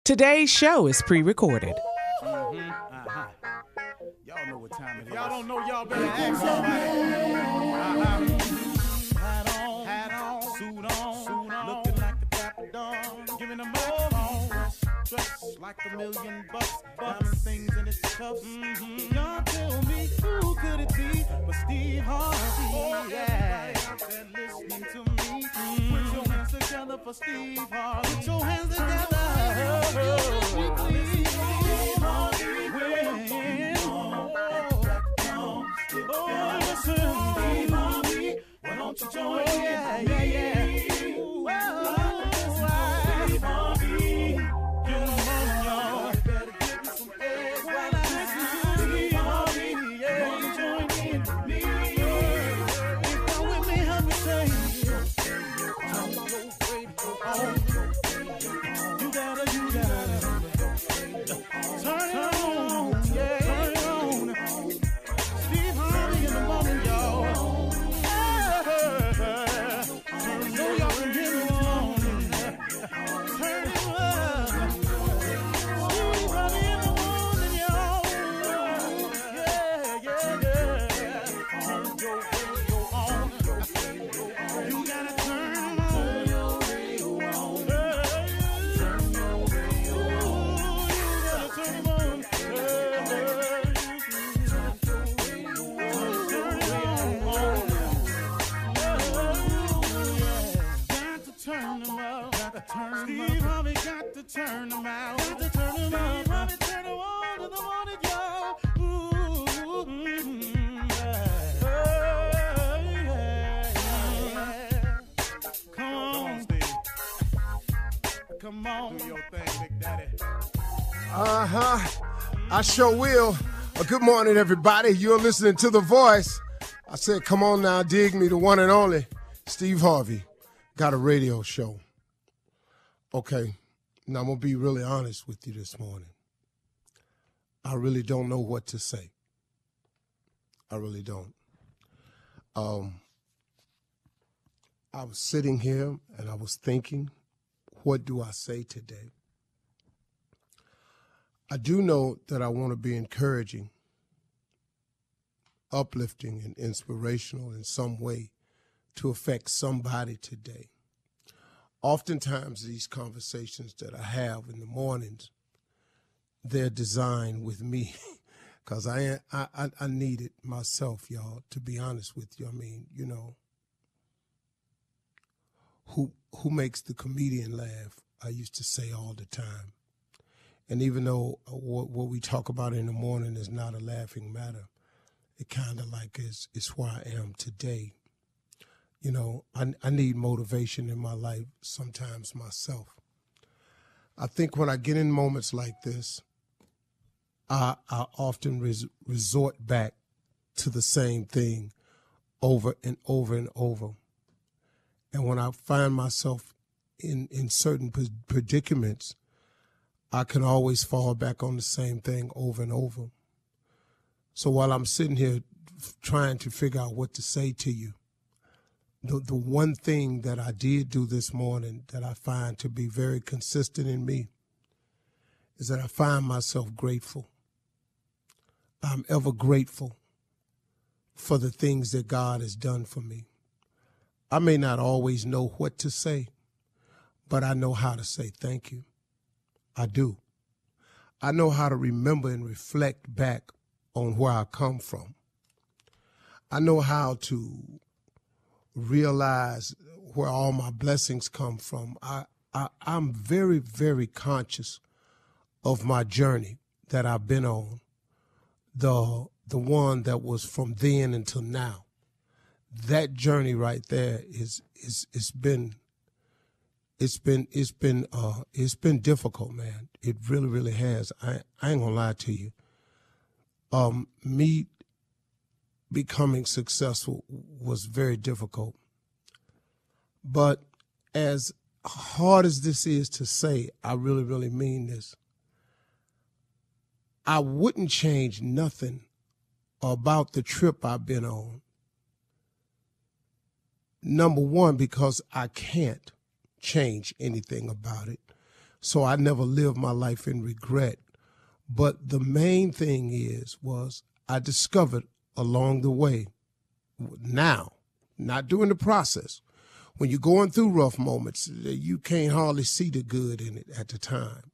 Today's show is pre-recorded. Y'all know what time it is. Y'all don't know, y'all better ask somebody. Hat on, suit on, looking like the Dapper Dawn, giving them all dressed like $1 million, diamond things in its cuffs. Y'all tell me who could it be but Steve Harvey? Oh yeah, everybody listening to me. Put your hands together for Steve Harvey. Put your hands together. Why don't you join me? Yeah. Steve Harvey, get on, y'all. Better give me some eggs while I listen to Steve Harvey. Yeah, join in with me. If you're with me, help me say, you gotta turn it on. Yeah, turn it on. Steve Harvey in the morning, y'all. Steve Harvey got to turn them out. Got to turn them out. Steve Harvey turn them on in the morning, y'all. Come on, Steve. Come on. Do your thing, Big Daddy. I sure will. Good morning, everybody. You're listening to The Voice. I said, come on now, dig me, the one and only Steve Harvey. Got a radio show. Okay, now I'm going to be really honest with you this morning. I really don't know what to say. I really don't. I was sitting here and I was thinking, what do I say today? I do know that I want to be encouraging, uplifting, and inspirational in some way to affect somebody today. Oftentimes, these conversations that I have in the mornings, they're designed with me because I need it myself, y'all, to be honest with you. I mean, you know, who makes the comedian laugh, I used to say all the time. And even though what we talk about in the morning is not a laughing matter, it kind of like is where I am today. You know, I need motivation in my life sometimes myself. I think when I get in moments like this, I often resort back to the same thing over and over and over. And when I find myself in certain predicaments, I can always fall back on the same thing over and over. So while I'm sitting here trying to figure out what to say to you, the one thing that I did do this morning that I find to be very consistent in me is that I find myself grateful. I'm ever grateful for the things that God has done for me. I may not always know what to say, but I know how to say thank you. I do. I know how to remember and reflect back on where I come from. I know how to realize where all my blessings come from. I'm very, very conscious of my journey that I've been on, the one that was from then until now. That journey right there it's been difficult, man. It really, really has. I ain't gonna lie to you. Me becoming successful was very difficult. But as hard as this is to say, I really, really mean this. I wouldn't change nothing about the trip I've been on. Number one, because I can't change anything about it. So I never lived my life in regret. But the main thing was I discovered along the way, now, not during the process, when you're going through rough moments, you can't hardly see the good in it at the time.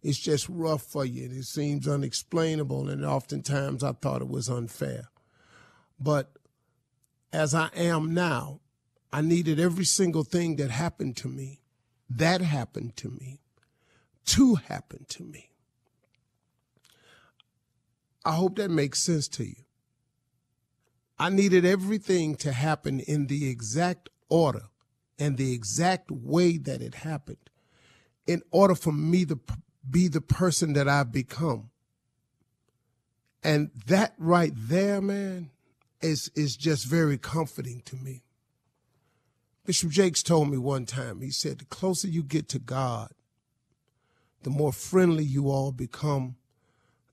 It's just rough for you, and it seems unexplainable, and oftentimes I thought it was unfair. But as I am now, I needed every single thing that happened to me, to happen to me. I hope that makes sense to you. I needed everything to happen in the exact order and the exact way that it happened in order for me to be the person that I've become. And that right there, man, is just very comforting to me. Bishop Jakes told me one time, he said, the closer you get to God, the more friendly you all become,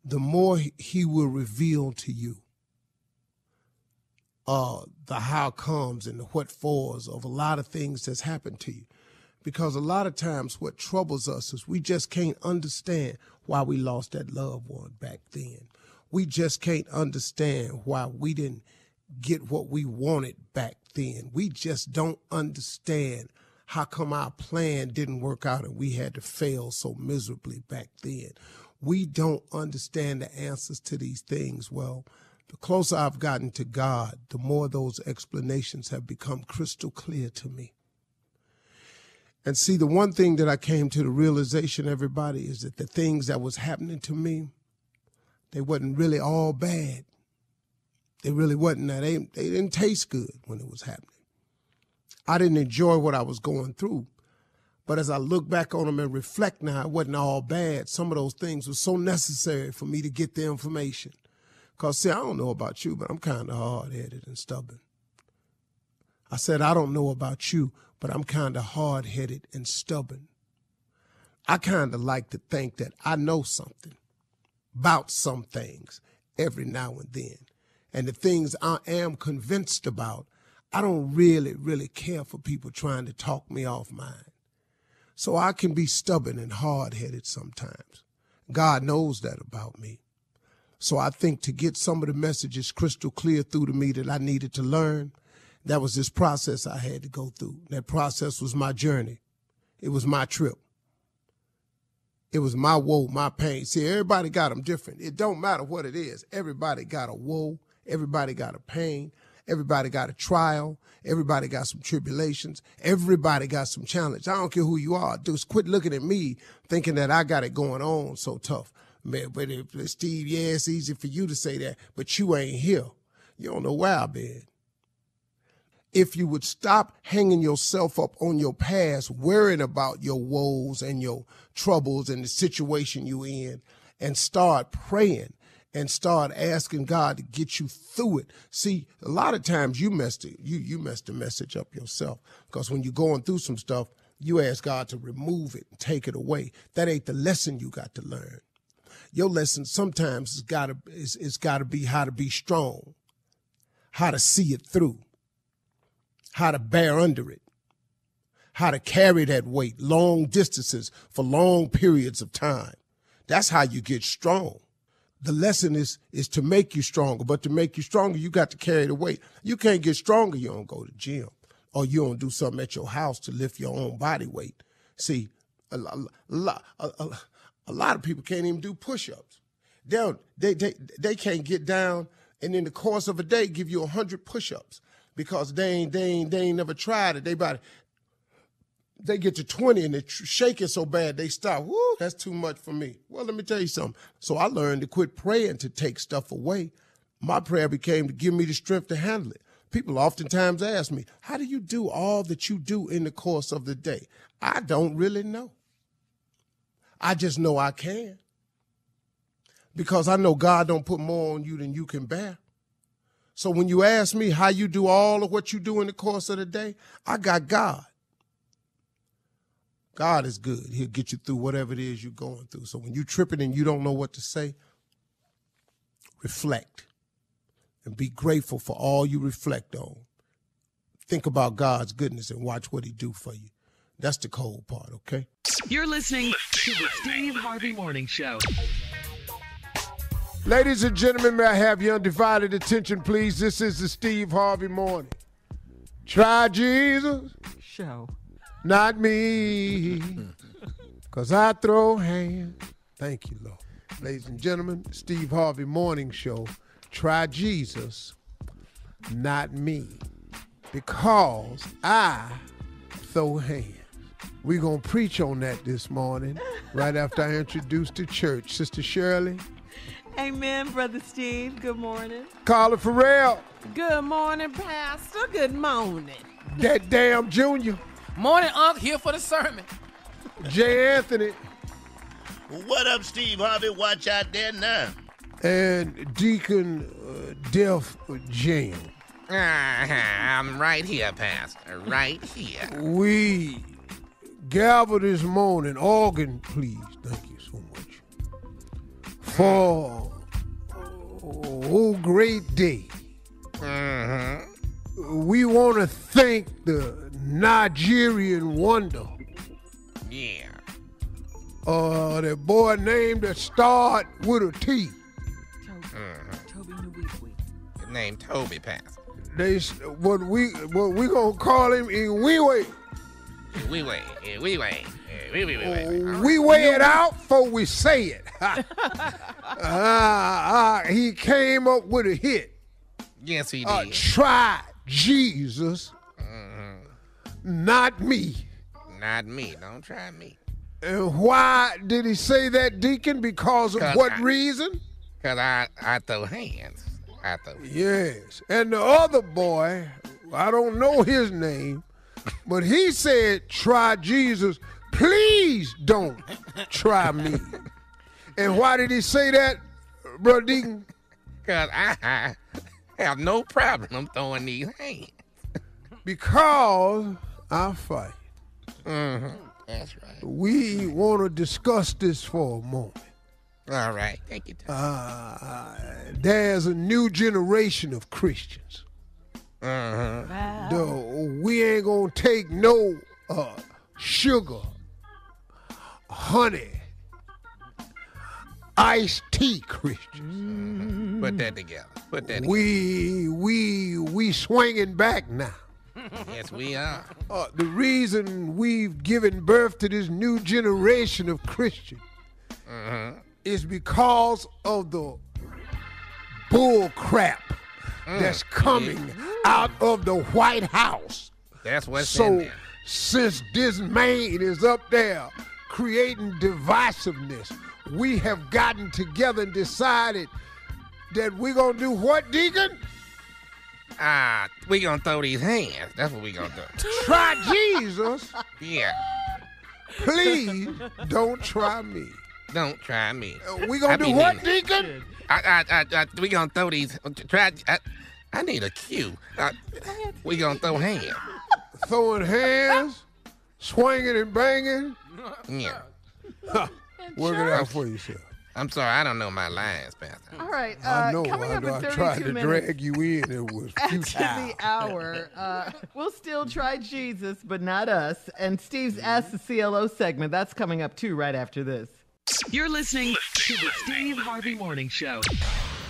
the more he will reveal to you the how comes and the what fors of a lot of things that's happened to you. Because a lot of times what troubles us is we just can't understand why we lost that loved one back then. We just can't understand why we didn't get what we wanted back then. We just don't understand how come our plan didn't work out and we had to fail so miserably back then. We don't understand the answers to these things. Well, the closer I've gotten to God, the more those explanations have become crystal clear to me. And see, the one thing that I came to the realization, everybody, is that the things that was happening to me, they wasn't really all bad. They really wasn't. They didn't taste good when it was happening. I didn't enjoy what I was going through. But as I look back on them and reflect now, it wasn't all bad. Some of those things were so necessary for me to get the information. Because, see, I don't know about you, but I'm kind of hard-headed and stubborn. I said, I don't know about you, but I'm kind of hard-headed and stubborn. I kind of like to think that I know something about some things every now and then. And the things I am convinced about, I don't really care for people trying to talk me off mine. So I can be stubborn and hard-headed sometimes. God knows that about me. So I think to get some of the messages crystal clear through to me that I needed to learn, that was this process I had to go through. That process was my journey. It was my trip. It was my woe, my pain. See, everybody got them different. It don't matter what it is. Everybody got a woe. Everybody got a pain. Everybody got a trial. Everybody got some tribulations. Everybody got some challenge. I don't care who you are. Just quit looking at me thinking that I got it going on so tough. Man, but Steve, yeah, it's easy for you to say that, but you ain't here. You don't know where I've been. If you would stop hanging yourself up on your past, worrying about your woes and your troubles and the situation you're in, and start praying and start asking God to get you through it. See, a lot of times you messed the message up yourself, because when you're going through some stuff, you ask God to remove it and take it away. That ain't the lesson you got to learn. Your lesson sometimes it's got to be how to be strong, how to see it through, how to bear under it, how to carry that weight long distances for long periods of time. That's how you get strong. The lesson is to make you stronger, but to make you stronger, you got to carry the weight. You can't get stronger, you don't go to the gym, or you don't do something at your house to lift your own body weight. See, a lot of people can't even do push-ups. They can't get down and in the course of a day give you 100 push-ups because they ain't never tried it. They get to 20 and they're shaking so bad they stop. Woo, that's too much for me. Well, let me tell you something. So I learned to quit praying to take stuff away. My prayer became to give me the strength to handle it. People oftentimes ask me, how do you do all that you do in the course of the day? I don't really know. I just know I can. Because I know God don't put more on you than you can bear. So when you ask me how you do all of what you do in the course of the day, I got God. God is good. He'll get you through whatever it is you're going through. So when you're tripping and you don't know what to say, reflect and be grateful for all you reflect on. Think about God's goodness and watch what he do for you. That's the cold part, okay? You're listening to the Steve Harvey Morning Show. Ladies and gentlemen, may I have your undivided attention, please? This is the Steve Harvey Morning. Try Jesus. Show. Not me. Because I throw hands. Thank you, Lord. Ladies and gentlemen, Steve Harvey Morning Show. Try Jesus. Not me. Because I throw hands. We're going to preach on that this morning, right after I introduce the church. Sister Shirley. Amen, Brother Steve. Good morning. Carla Farrell. Good morning, Pastor. Good morning. That damn Junior. Morning, Unc, here for the sermon. Jay Anthony. What up, Steve Harvey? Watch out there now. And Deacon Def Jam. I'm right here, Pastor. Right here. We gather this morning, organ, please. Thank you so much. For a great day. We want to thank the Nigerian wonder. Yeah. That boy named that start with a T. Toby Nweebwe. His name Toby, Pastor. What we gonna call him in we way. We weigh it out before we say it. He came up with a hit. Yes, he did. Try Jesus, not me. Not me. Don't try me. And why did he say that, Deacon? Because of what reason? Because I throw hands. Yes. And the other boy, I don't know his name, but he said, try Jesus. Please don't try me. And why did he say that, Brother Deacon? Because I have no problem throwing these hands. Because I fight. That's right. We want to discuss this for a moment. All right. Thank you, Tom. There's a new generation of Christians. Wow. We ain't going to take no sugar, honey, iced tea Christians. Put that together. We swinging back now. Yes, we are. The reason we've given birth to this new generation of Christians is because of the bull crap that's coming out of the White House. That's what's in there. Since this man is up there creating divisiveness, we have gotten together and decided that we're going to do what, Deacon? We gonna throw these hands. That's what we gonna do. Try Jesus. Yeah. Please don't try me. Don't try me. We gonna do what, Deacon? We gonna throw these. I need a cue. We gonna throw hands. Throwing hands, swinging and banging. Yeah. Work it out for yourself. I'm sorry, I don't know my lines, Pastor. All right, I know. coming up in 32 I tried to minutes drag you in. It was after futile. the hour, we'll still try Jesus, but not us. And Steve's Ask the CLO segment, that's coming up too right after this. You're listening to the Steve Harvey Morning Show.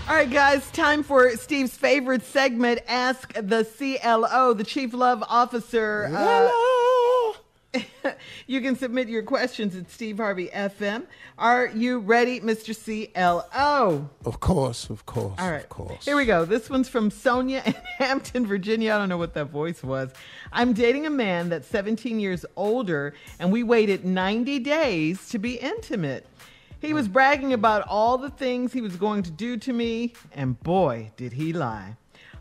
All right, guys, time for Steve's favorite segment, Ask the CLO, the Chief Love Officer. You can submit your questions at Steve Harvey FM. Are you ready, Mr. CLO? Of course. All right. Of course. Here we go. This one's from Sonia in Hampton, Virginia. I don't know what that voice was. I'm dating a man that's 17 years older, and we waited 90 days to be intimate. He was bragging about all the things he was going to do to me, and boy, did he lie.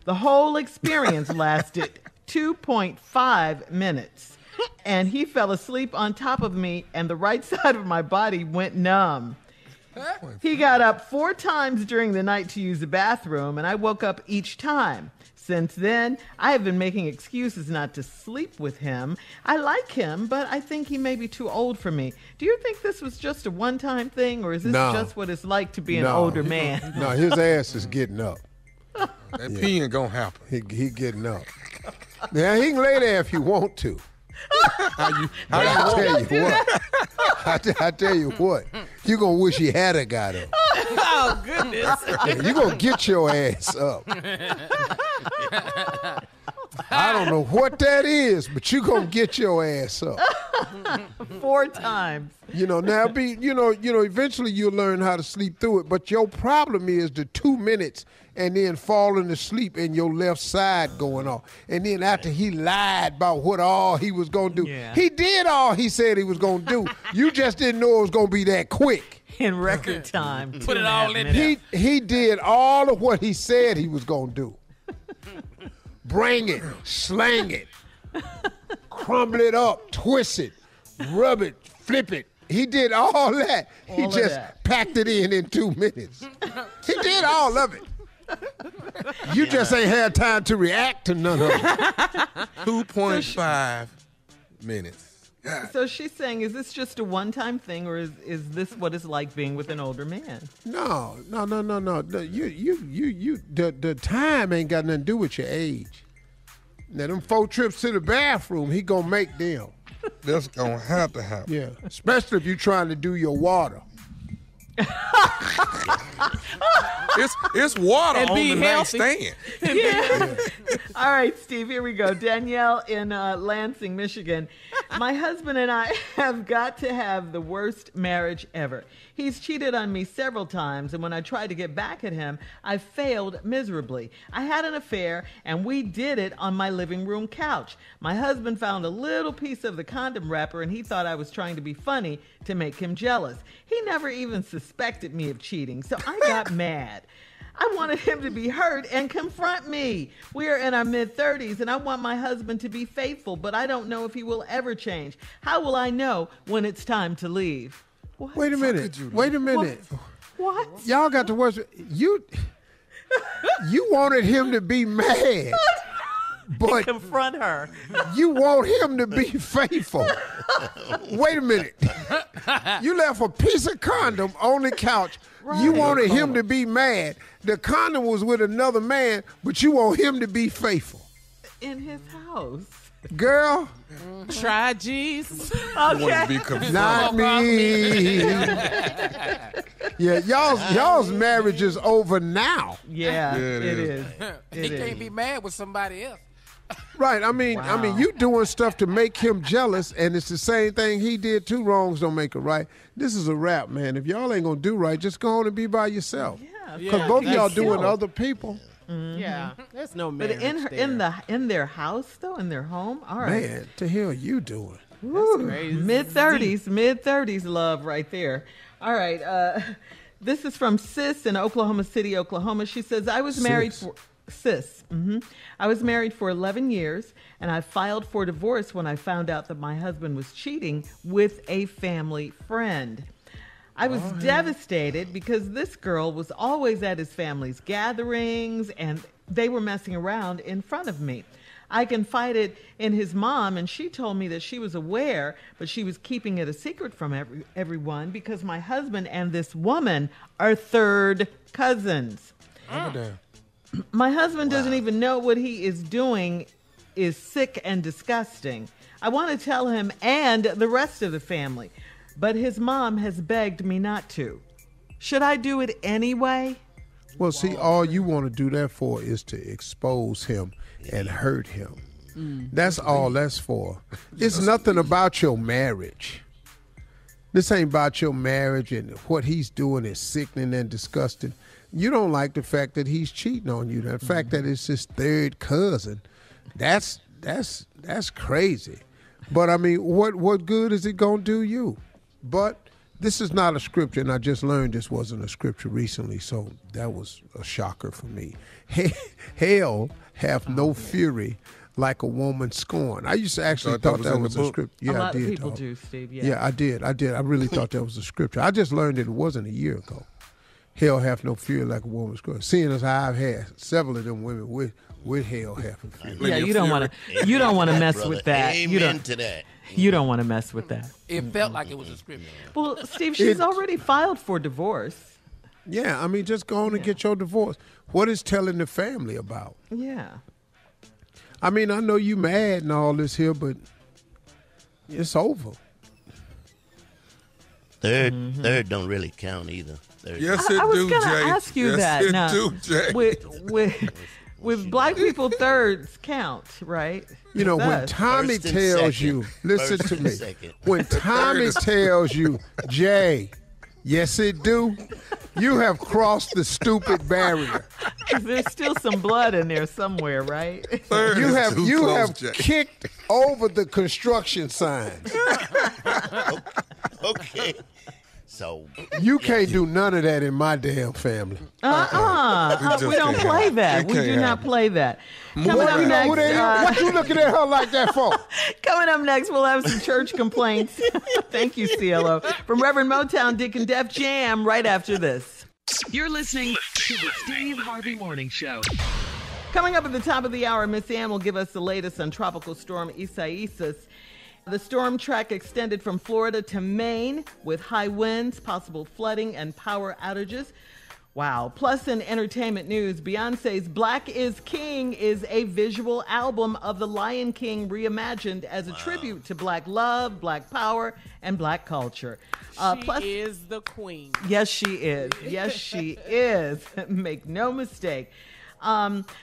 The whole experience lasted 2.5 minutes. And he fell asleep on top of me, and the right side of my body went numb. He got up 4 times during the night to use the bathroom, and I woke up each time. Since then, I have been making excuses not to sleep with him. I like him, but I think he may be too old for me. Do you think this was just a one-time thing, or is this just what it's like to be an older man? No, his ass is getting up. That peeing gonna happen. He getting up. Now, he can lay there if he want to. I tell you what, you're going to wish he had a got up. Oh, goodness. Yeah, you're going to get your ass up. I don't know what that is, but you're going to get your ass up. 4 times. Now eventually you'll learn how to sleep through it, but your problem is the 2 minutes and then falling asleep and your left side going off. And then after he lied about what all he was going to do, he did all he said he was going to do. You just didn't know it was going to be that quick. In record time. Put it all in there. He did all of what he said he was going to do. Bring it, slang it, crumble it up, twist it, rub it, flip it. He did all that. He just packed it in 2 minutes. He did all of it. You just ain't had time to react to none of it. 2.5 minutes. God. So she's saying, is this just a one-time thing, or is this what it's like being with an older man? No. The time ain't got nothing to do with your age. Now, them 4 trips to the bathroom, he gonna make them. That's gonna have to happen. Yeah, especially if you're trying to do your water. It's water And on be the healthy. nightstand. Yeah. All right, Steve, here we go. Danielle in Lansing, Michigan. My husband and I have got to have the worst marriage ever. He's cheated on me several times, and when I tried to get back at him, I failed miserably. I had an affair, and we did it on my living room couch. My husband found a little piece of the condom wrapper, and he thought I was trying to be funny to make him jealous. He never even suspected me of cheating, so I got mad. I wanted him to be hurt and confront me. We are in our mid-30s, and I want my husband to be faithful, but I don't know if he will ever change. How will I know when it's time to leave? What? Wait a minute. What? Y'all got the worst. You wanted him to be mad, but Confront her. you want him to be faithful. Wait a minute. You left a piece of condom on the couch. Right. You wanted him to be mad. The condom was with another man, but you want him to be faithful. In his house. Girl. Try Jesus. Okay. Not me. Yeah, y'all's marriage is over now. Yeah, it is. He can't be mad with somebody else. Right. I mean, you doing stuff to make him jealous, and it's the same thing he did. 2 wrongs don't make a right. This is a wrap, man. If y'all ain't gonna do right, just go on and be by yourself. Yeah. Because both of y'all doing other people. Mm-hmm. Yeah, there's no But marriage in their house though, in their home. All right. Man, the hell you doing? Mid-30s love right there. All right. This is from Sis in Oklahoma City, Oklahoma. She says, I was married for... Sis. Mm-hmm. I was married for 11 years, and I filed for divorce when I found out that my husband was cheating with a family friend. I was devastated because this girl was always at his family's gatherings, and they were messing around in front of me. I confided in his mom, and she told me that she was aware, but she was keeping it a secret from everyone because my husband and this woman are third cousins. My husband doesn't even know what he is doing is sick and disgusting. I want to tell him and the rest of the family, but his mom has begged me not to. Should I do it anyway? Well, see, all you want to do that for is to expose him and hurt him. That's all that's for. It's nothing about your marriage. This ain't about your marriage, and what he's doing is sickening and disgusting. You don't like the fact that he's cheating on you. The fact that it's his third cousin, that's crazy. But I mean, what good is it gonna do you? But this is not a scripture, and I just learned this wasn't a scripture recently, so that was a shocker for me. Hell hath no fury like a woman scorned. I used to actually thought that was a scripture. Yeah, a lot I did. of people do, Steve. Yeah, I did. I really thought that was a scripture. I just learned that it wasn't a year ago. Hell hath no fury like a woman's scorned. Seeing as I've had several of them women with hell hath no fury. Yeah, you don't want to mess brother. with that. Amen to that. You don't want to mess with that. It felt like it was a scripture. Well, Steve, she's already filed for divorce. Yeah, I mean, just go on and get your divorce. What is telling the family about? Yeah. I mean, I know you mad and all this here, but it's over. Third don't really count either. Yes, it I was do, gonna Jay. ask you yes, that. It Now, do, Jay. with black people, thirds count, right? You know, With when us. Tommy First and tells second. you, listen First to and me. second. When Tommy tells you, Jay, yes it do, you have crossed the stupid barrier. 'Cause there's still some blood in there somewhere, right? Third You is have too you close, have Jay. kicked over the construction signs. Okay. So You can't do none of that in my damn family. We just don't can't play have it. that. It We can't do not happen. play that. Coming What, up you know, what, next, what you looking at her like that for? coming up next, we'll have some church complaints. Thank you, CLO. From Reverend Motown Deacon Def Jam right after this. You're listening to the Steve Harvey Morning Show. Coming up at the top of the hour, Miss Ann will give us the latest on Tropical Storm Isaias. The storm track extended from Florida to Maine with high winds, possible flooding, and power outages. Wow. Plus, in entertainment news, Beyonce's Black is King is a visual album of The Lion King reimagined as a tribute to Black love, Black power, and Black culture. She is the queen. Yes, she is. Yes, she is. Make no mistake.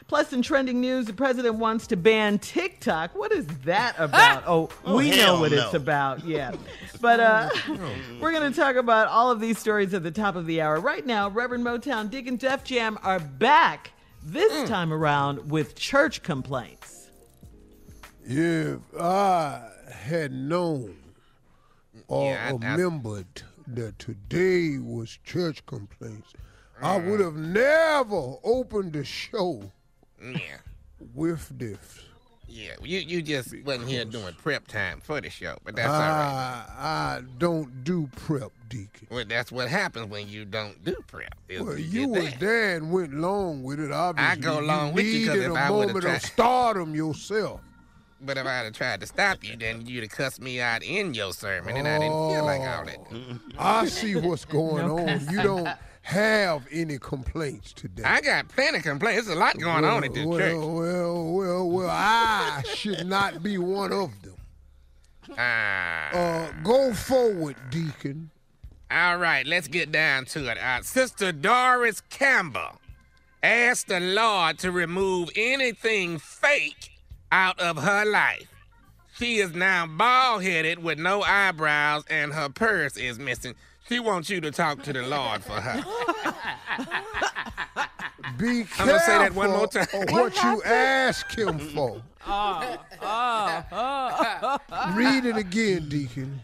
Plus, in trending news, the president wants to ban TikTok. What is that about? We know hell what no. it's about. Yeah. But we're going to talk about all of these stories at the top of the hour. Right now, Reverend Motown Deacon Def Jam are back this time around with church complaints. If I had known or Yeah, I- remembered that today was church complaints, I would have never opened the show Yeah. with this. Yeah. You just wasn't here doing prep time for the show, but that's all right. I don't do prep, Deacon. Well, that's what happens when you don't do prep. is Well, you you get was that. there and went along with it, obviously. I go along with you 'cause needed if a I would've moment tried- of stardom yourself. But if I had tried to stop you, then you'd have cussed me out in your sermon, and I didn't feel like all that. I see what's going on. You don't have any complaints today. I got plenty of complaints. There's a lot going on at this church. Well, I should not be one of them. Ah. Go forward, Deacon. All right, let's get down to it. Sister Doris Campbell asked the Lord to remove anything fake out of her life. She is now bald-headed with no eyebrows, and her purse is missing. She wants you to talk to the Lord for her. Be I'm gonna say that one more careful time. of what you ask him for. Read it again, Deacon.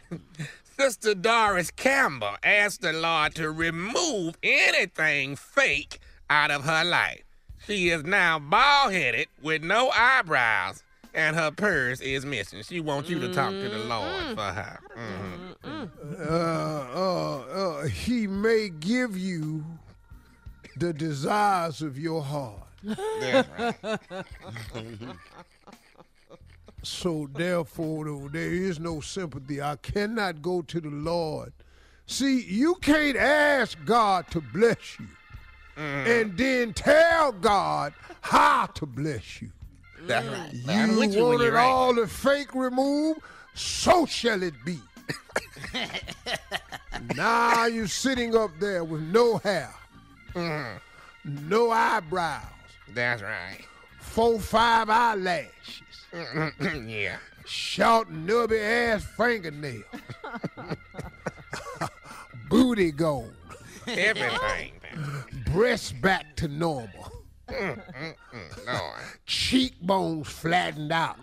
Sister Doris Campbell asked the Lord to remove anything fake out of her life. She is now bald-headed with no eyebrows, and her purse is missing. She wants you to talk to the Lord for her. He may give you the desires of your heart. That's right. So therefore, though, there is no sympathy. I cannot go to the Lord. See, you can't ask God to bless you and then tell God how to bless you. That's right. You I'm with you when wanted you're right. all the fake removed, so shall it be. Now you're sitting up there with no hair, no eyebrows, That's right. 4-5 eyelashes, Yeah. short nubby ass fingernail, booty gold, Everything. man. breast back to normal, Lord. cheekbones flattened out,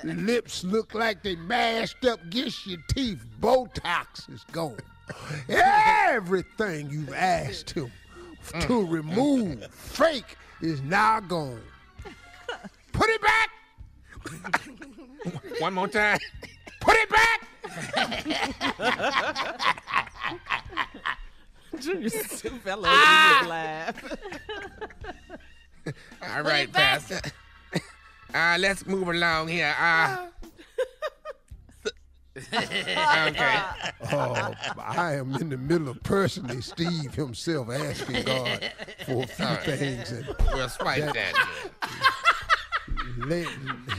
lips look like they mashed up against your teeth, Botox is gone. Everything you've asked him to remove fake is now gone. Put it back! One more time. Put it back! Junior fell over his laugh. All right, Pastor. Let's move along here. Okay. Oh, I am in the middle of personally Steve himself asking God for a few things. And We'll swipe that.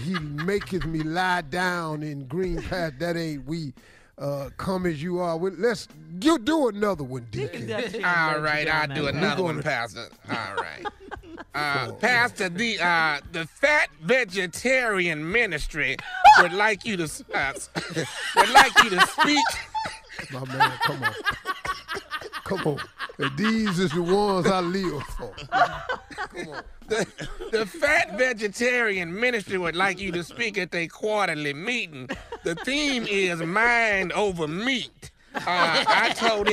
He maketh me lie down in green path. That ain't we. Come as you are. You do another one, Deacon. All right, I'll do another one, Pastor. All right. Pastor, the Fat Vegetarian Ministry would like you to speak. My man, come on. Come on. These is the ones I live for. Come on. The Fat Vegetarian Ministry would like you to speak at their quarterly meeting. The theme is mind over meat. I told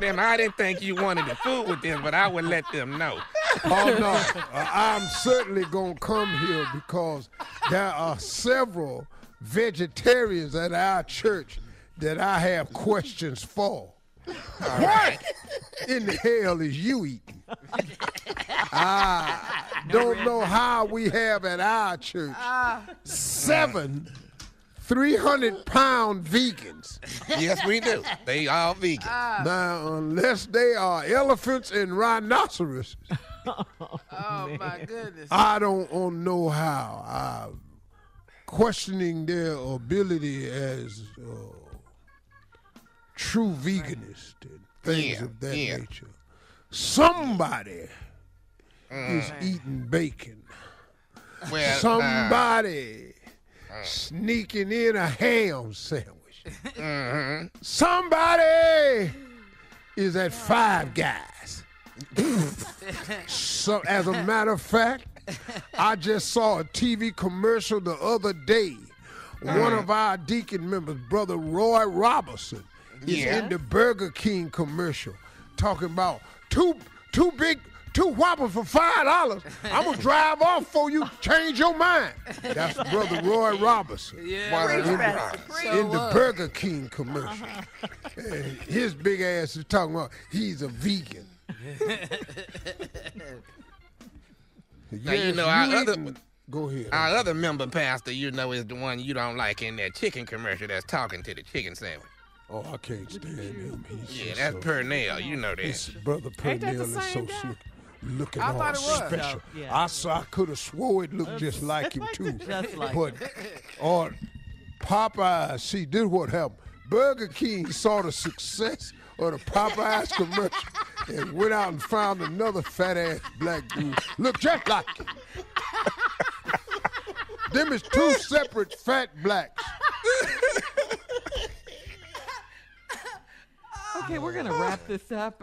him I didn't think you wanted to fool with them, but I would let them know. Oh, no. I'm certainly going to come here because there are several vegetarians at our church that I have questions for. What in the hell is you eating? I don't know how we have at our church 7 300-pound vegans. Yes, we do. They all vegan. Now, unless they are elephants and rhinoceroses. Oh, my goodness. I don't know how. I'm questioning their ability as true veganists and things of that nature. Somebody is eating bacon. Well, Somebody sneaking in a ham sandwich. Somebody is at Five Guys. So, as a matter of fact, I just saw a TV commercial the other day. One of our deacon members, Brother Roy Robertson, is in the Burger King commercial talking about two Whoppers for $5. I'm going to drive off before you change your mind. That's Brother Roy Robertson. In the Burger King commercial. And his big ass is talking about he's a vegan. Now, you know, go ahead. Our other member pastor, you know, is the one you don't like in that chicken commercial that's talking to the chicken sandwich. Oh, I can't stand him. That's Purnell. You know that. His brother Purnell is so slick. Looking all thought it was. special. Yeah. I could have swore it looked just like him too. Just like but on Popeyes, see, this is what happened. Burger King saw the success of the Popeyes commercial and went out and found another fat ass black dude. Look just like him. Them is two separate fat blacks. Okay, we're going to wrap this up.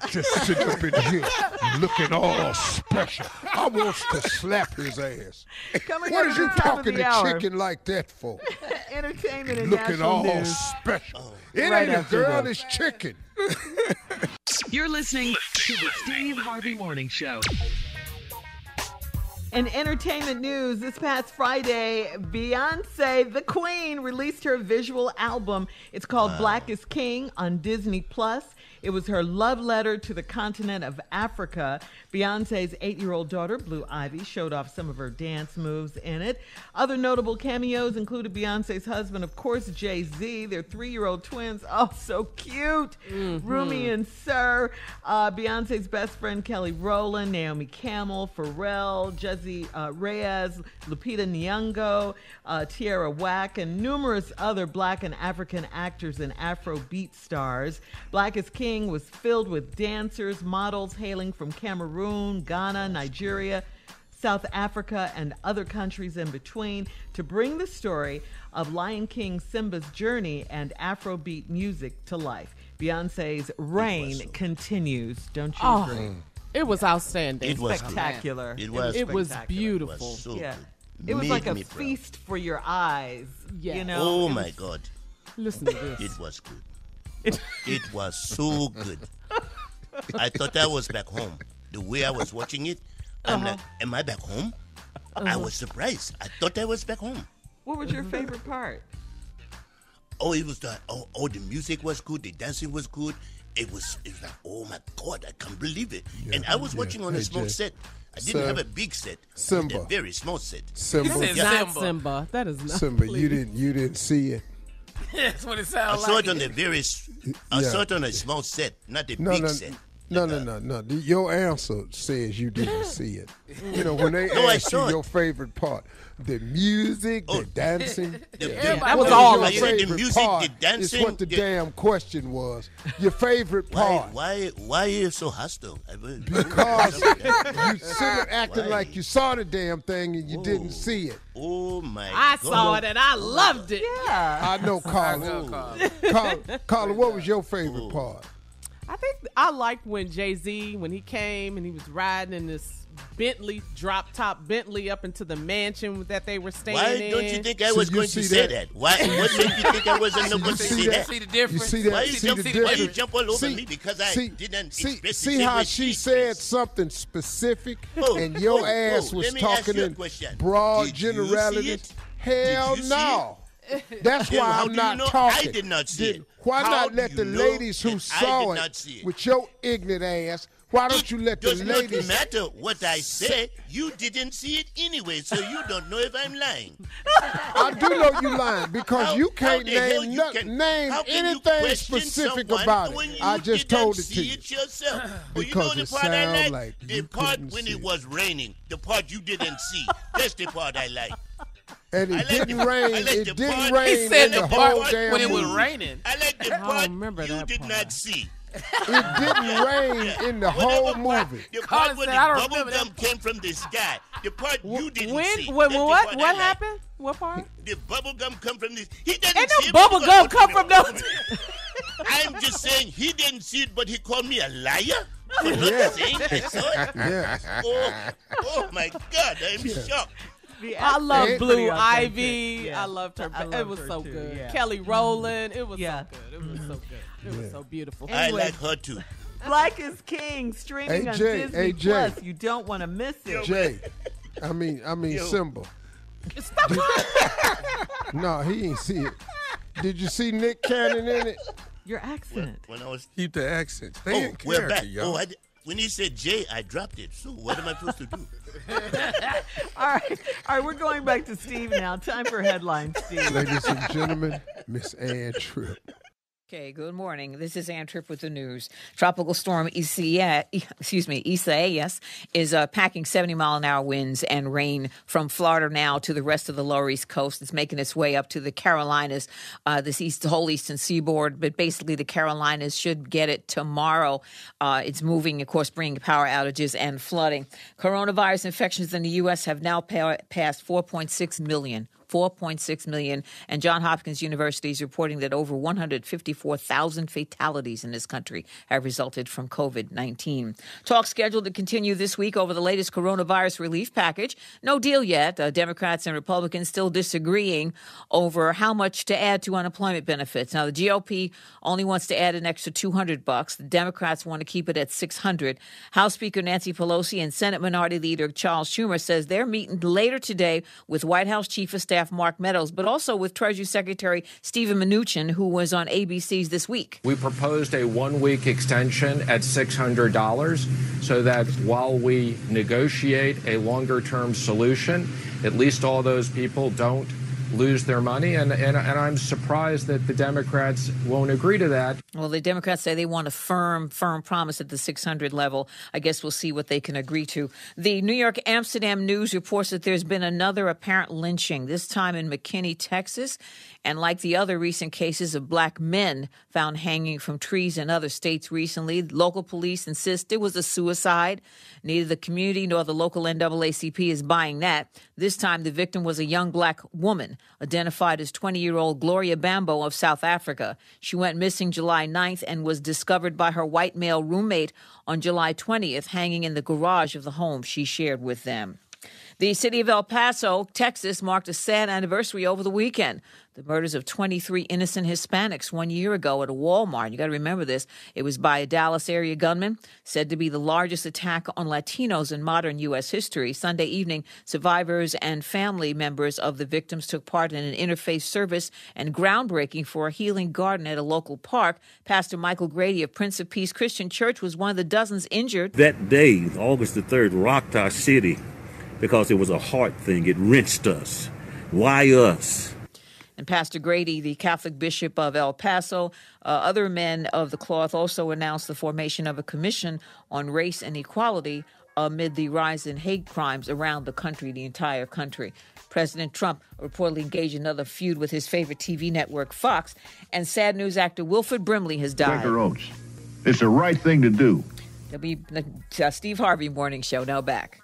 Just sitting up in here looking all special. I wants to slap his ass. Coming What up is you at the top of talking the to hour, chicken like that for? Entertainment and Looking national all news. special. It Right ain't a after girl, this. it's chicken. You're listening to the Steve Harvey Morning Show. In entertainment news, this past Friday, Beyonce, the Queen, released her visual album. It's called Black is King on Disney+. It was her love letter to the continent of Africa. Beyonce's 8-year-old daughter, Blue Ivy, showed off some of her dance moves in it. Other notable cameos included Beyonce's husband, of course, Jay-Z, their 3-year-old twins. Oh, so cute. Rumi and Sir. Beyonce's best friend, Kelly Rowland, Naomi Campbell, Pharrell, Jesse Reyes, Lupita Nyong'o, Tierra Whack, and numerous other Black and African actors and Afrobeat stars. Black is King was filled with dancers, models hailing from Cameroon, Ghana, Nigeria, South Africa, and other countries in between to bring the story of Lion King Simba's journey and Afrobeat music to life. Beyonce's reign continues, don't you agree? It was outstanding. It was Spectacular. It was It was spectacular. beautiful. It was so Yeah. good. It was Made like a me proud. feast for your eyes. Yes. You know? Oh It my was- God. Listen to this. It was good. It was so good. I thought I was back home. The way I was watching it, I'm like, am I back home? I was surprised. I thought I was back home. What was your favorite part? Oh, it was the the music was good, the dancing was good. It was like, oh my God, I can't believe it. And I was watching on a Hey, small Jay. set. I didn't Sir. have a big set. Simba. A very small set. Simba, said Not Simba. Simba. That is not. Simba, please. you didn't see it. That's what it I sounds saw like. it on a very, I saw it on a small set, not a big set. No. Your answer says you didn't see it. You know, when they ask you your favorite part, the music, the dancing. That was all of it. Your The favorite music, part the dancing. is what the damn question was. Your favorite part. Why are you so hostile? Because you sitting acting like you saw the damn thing and you didn't see it. Oh, my I God. saw it and I loved it. Yeah. I know, Carla. Carla, what was your favorite part? I think I liked when Jay-Z, when he came and he was riding in this Bentley, drop top Bentley up into the mansion that they were staying in. Why don't you think I was going to say that? Why? What made you think I wasn't going to say that? See the difference? You see that? Why See the you difference? jump all over me because I didn't express the See same how way she expressed? said something specific and your ass was let me ask talking you a in question. broad Did you see generalities? it? Hell Did you see no. That's Then why how I'm do you not know talking. I did not see it? Why How not do let you the know ladies who that I saw did not it see it? with your ignorant ass? Why don't you let the Does ladies? not matter what I say. You didn't see it anyway, so you don't know if I'm lying. I do know you lying because you can't the hell name you nothing, name how can you anything question specific someone about when it. you I just didn't told it to see you. it yourself. Well, you Because know it the part I sound like? like The you part couldn't when see it it. was raining. The part you didn't see. That's the part I like. And I it like didn't the- rain. I like It the didn't part- rain He said in the the part whole damn when it was movie. raining. I like the don't part remember you that did part. not see. It didn't rain in the whole movie. The part Colin where said, the "I don't bubble remember gum that came from the sky. The part you didn't see. When That's the what? part I What like. happened? What part? The bubble gum come from this. He didn't Ain't see no it. bubble but gum he come called from me no. I'm just saying he didn't see it, but he called me a liar for not Yes. saying I saw it. Yes. Oh my God, I'm shocked. I love Ain't Blue pretty authentic. Ivy. Yeah. I loved her. I It loved was her so too, good. yeah. Kelly Rowland. It was Yeah. so good. It was so good. It was so beautiful. I Anyway. like her too. Black is King streaming Hey, on Jay, Disney hey, Jay. Plus. You don't want to miss it. Jay, I mean Simba. No, he ain't see it. Did you see Nick Cannon in it? Your accent. When I was Keep the accent. Stay in we're character, back. y'all. When he said Jay, I dropped it. So what am I supposed to do? All right, we're going back to Steve now. Time for headlines, Steve. Ladies and gentlemen, Miss Ann Tripp. Okay, good morning. This is Ann Tripp with the news. Tropical storm Isaias is packing 70-mile-an-hour winds and rain from Florida now to the rest of the lower East Coast. It's making its way up to the Carolinas, the whole eastern seaboard. But basically, the Carolinas should get it tomorrow. It's moving, of course, bringing power outages and flooding. Coronavirus infections in the U.S. have now passed 4.6 million. 4.6 million, and Johns Hopkins University is reporting that over 154,000 fatalities in this country have resulted from COVID-19. Talks scheduled to continue this week over the latest coronavirus relief package. No deal yet. Democrats and Republicans still disagreeing over how much to add to unemployment benefits. Now, the GOP only wants to add an extra $200. The Democrats want to keep it at $600. House Speaker Nancy Pelosi and Senate Minority Leader Charles Schumer says they're meeting later today with White House Chief of Staff Mark Meadows, but also with Treasury Secretary Steven Mnuchin, who was on ABC's This Week. We proposed a one-week extension at $600 so that while we negotiate a longer-term solution, at least all those people don't lose their money. And I'm surprised that the Democrats won't agree to that. Well, the Democrats say they want a firm promise at the 600 level. I guess we'll see what they can agree to. The New York Amsterdam News reports that there's been another apparent lynching, this time in McKinney, Texas. And like the other recent cases of black men found hanging from trees in other states recently, local police insist it was a suicide. Neither the community nor the local NAACP is buying that. This time, the victim was a young black woman, identified as 20-year-old Gloria Bambo of South Africa. She went missing July 9th and was discovered by her white male roommate on July 20th, hanging in the garage of the home she shared with them. The city of El Paso, Texas, marked a sad anniversary over the weekend. The murders of 23 innocent Hispanics 1 year ago at a Walmart. You got to remember this. It was by a Dallas area gunman, said to be the largest attack on Latinos in modern U.S. history. Sunday evening, survivors and family members of the victims took part in an interfaith service and groundbreaking for a healing garden at a local park. Pastor Michael Grady of Prince of Peace Christian Church was one of the dozens injured. That day, August the 3rd, rocked our city because it was a heart thing. It wrenched us. Why us? And Pastor Grady, the Catholic Bishop of El Paso, other men of the cloth also announced the formation of a commission on race and equality amid the rise in hate crimes around the country, the entire country. President Trump reportedly engaged in another feud with his favorite TV network, Fox, and sad news actor Wilford Brimley has died. Quaker Oats. It's the right thing to do. There'll be the Steve Harvey Morning Show. Now back.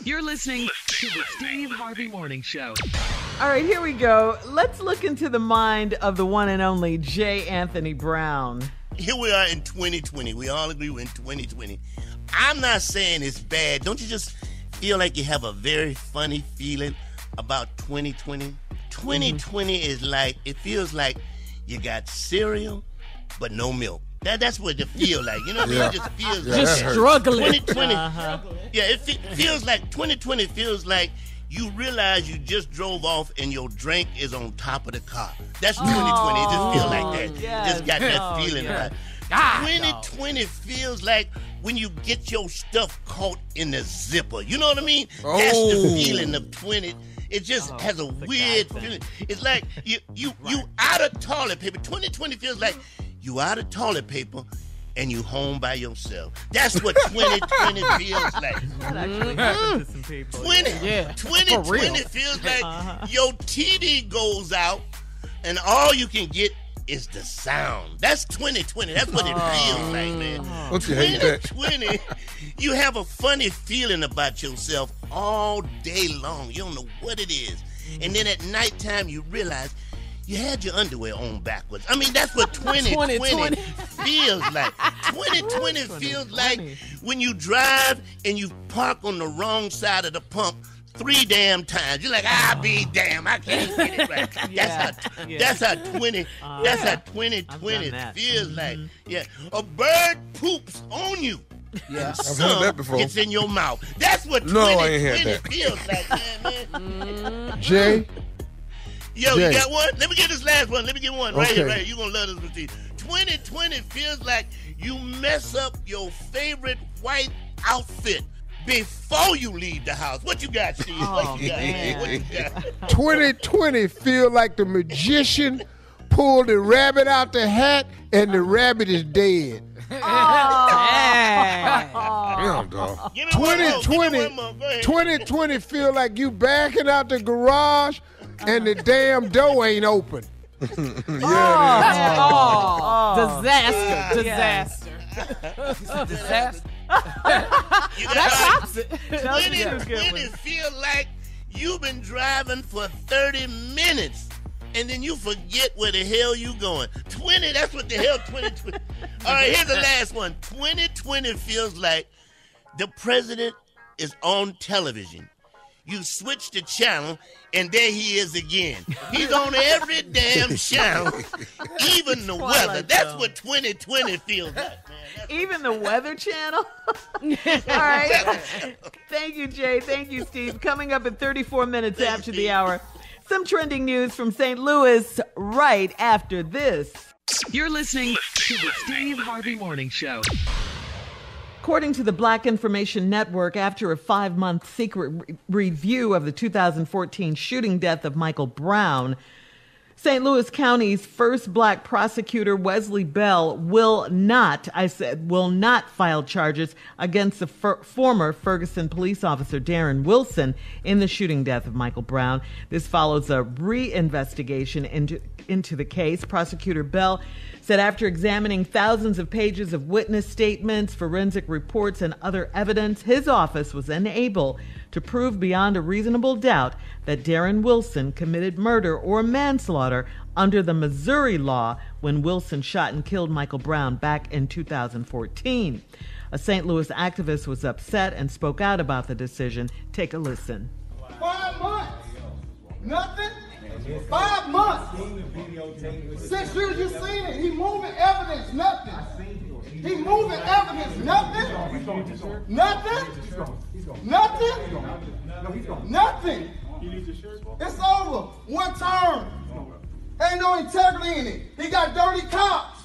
You're listening to the Steve Harvey Morning Show. All right, here we go. Let's look into the mind of the one and only J. Anthony Brown. Here we are in 2020. We all agree we're in 2020. I'm not saying it's bad. Don't you just feel like you have a very funny feeling about 2020? 2020 is like, it feels like you got cereal, but no milk. That's what it feels like. You know what I mean? It just feels like just struggling. 2020. Yeah, it feels like 2020 feels like you realize you just drove off and your drink is on top of the car. That's 2020. It just feels like that. Yes. Just got that feeling about it. 2020 feels like when you get your stuff caught in the zipper. You know what I mean? That's the feeling of 20. It just has a weird feeling. It's like you out of toilet paper. 2020 feels like you out of toilet paper and you home by yourself. That's what 2020 feels like. That actually happened to some people. 2020 feels like your TV goes out and all you can get is the sound. That's 2020. That's what it feels like, man. 2020, you have a funny feeling about yourself all day long. You don't know what it is. And then at nighttime, you realize you had your underwear on backwards. I mean, that's what 2020 feels like. 2020 feels like when you drive and you park on the wrong side of the pump 3 damn times. You're like, be damn, I can't get it right. That's how 2020 feels like. Yeah, a bird poops on you. Yeah, I've heard that before. It's in your mouth. That's what 2020 feels like, man. Jay? Yo, Jay. You got one? Let me get this last one. Let me get one right Okay. here, right here. You're going to love this, Steve. 2020 feels like you mess up your favorite white outfit before you leave the house. What you got, Steve? What you got, man? What you got? 2020 feel like the magician pulled the rabbit out the hat and the rabbit is dead. Damn, dog. 2020 2020 feel like you backing out the garage and the damn door ain't open. Disaster. Disaster. That's opposite. 2020 feel like you've been driving for 30 minutes and then you forget where the hell you going. 20, that's what the hell 2020. All right, here's the last one. 2020 feels like the president is on television. You switch the channel, and there he is again. He's on every damn channel, even the weather. That's what 2020 feels like, man. Even the Weather Channel? All right. Thank you, Jay. Thank you, Steve. Coming up at 34 minutes after the hour, some trending news from St. Louis right after this. You're listening to the Steve Harvey Morning Show. According to the Black Information Network, after a 5-month secret review of the 2014 shooting death of Michael Brown, St. Louis County's first black prosecutor, Wesley Bell, will not file charges against the former Ferguson police officer, Darren Wilson, in the shooting death of Michael Brown. This follows a re-investigation into the case. Prosecutor Bell said after examining thousands of pages of witness statements, forensic reports, and other evidence, his office was unable to prove beyond a reasonable doubt that Darren Wilson committed murder or manslaughter under the Missouri law when Wilson shot and killed Michael Brown back in 2014. A St. Louis activist was upset and spoke out about the decision. Take a listen. 5 months. Nothing? 5 months. 6 years you seen it. He moving evidence. Nothing. He moving evidence. Nothing? Nothing? Nothing? Nothing. It's over. 1 term. Ain't no integrity in it. He got dirty cops.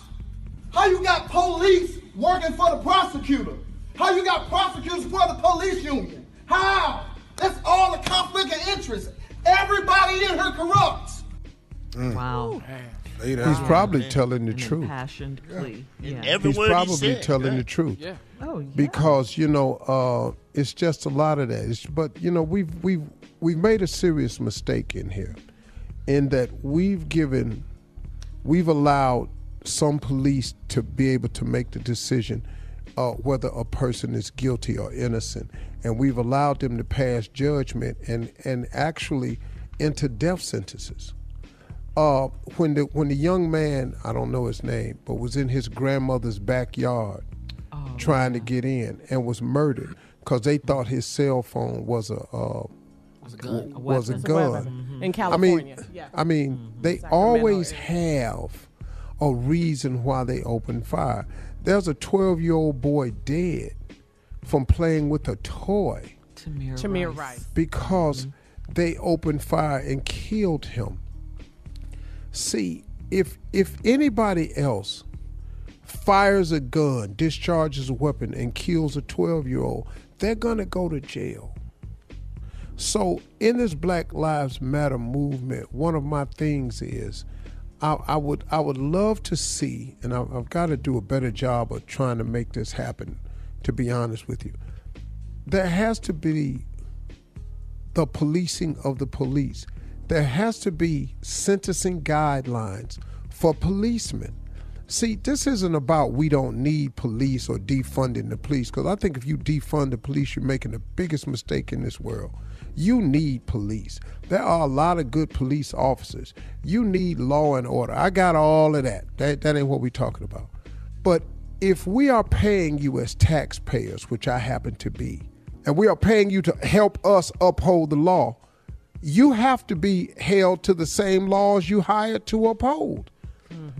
How you got police working for the prosecutor? How you got prosecutors for the police union? How? That's all the conflict of interest. Everybody in here corrupt. Wow. He's probably telling the truth. Impassioned plea. Yeah. He's probably telling the truth. Yeah. Oh, yeah. Because it's just a lot of that. But we've made a serious mistake in here, in that we've allowed some police to be able to make the decision whether a person is guilty or innocent, and we've allowed them to pass judgment and actually enter death sentences. When the young man, I don't know his name, but was in his grandmother's backyard trying to get in and was murdered because they thought his cell phone was a gun. In California. I mean, they always have a reason why they open fire. There's a 12-year-old boy dead from playing with a toy. Tamir Rice. Because they opened fire and killed him. See, if anybody else fires a gun, discharges a weapon, and kills a 12-year-old, they're going to go to jail. So in this Black Lives Matter movement, one of my things is I would love to see, and I've got to do a better job of trying to make this happen, to be honest with you. There has to be the policing of the police. There has to be sentencing guidelines for policemen. See, this isn't about we don't need police or defunding the police, because I think if you defund the police, you're making the biggest mistake in this world. You need police. There are a lot of good police officers. You need law and order. I got all of that. That ain't what we're talking about. But if we are paying you as taxpayers, which I happen to be, and we are paying you to help us uphold the law, you have to be held to the same laws you hired to uphold.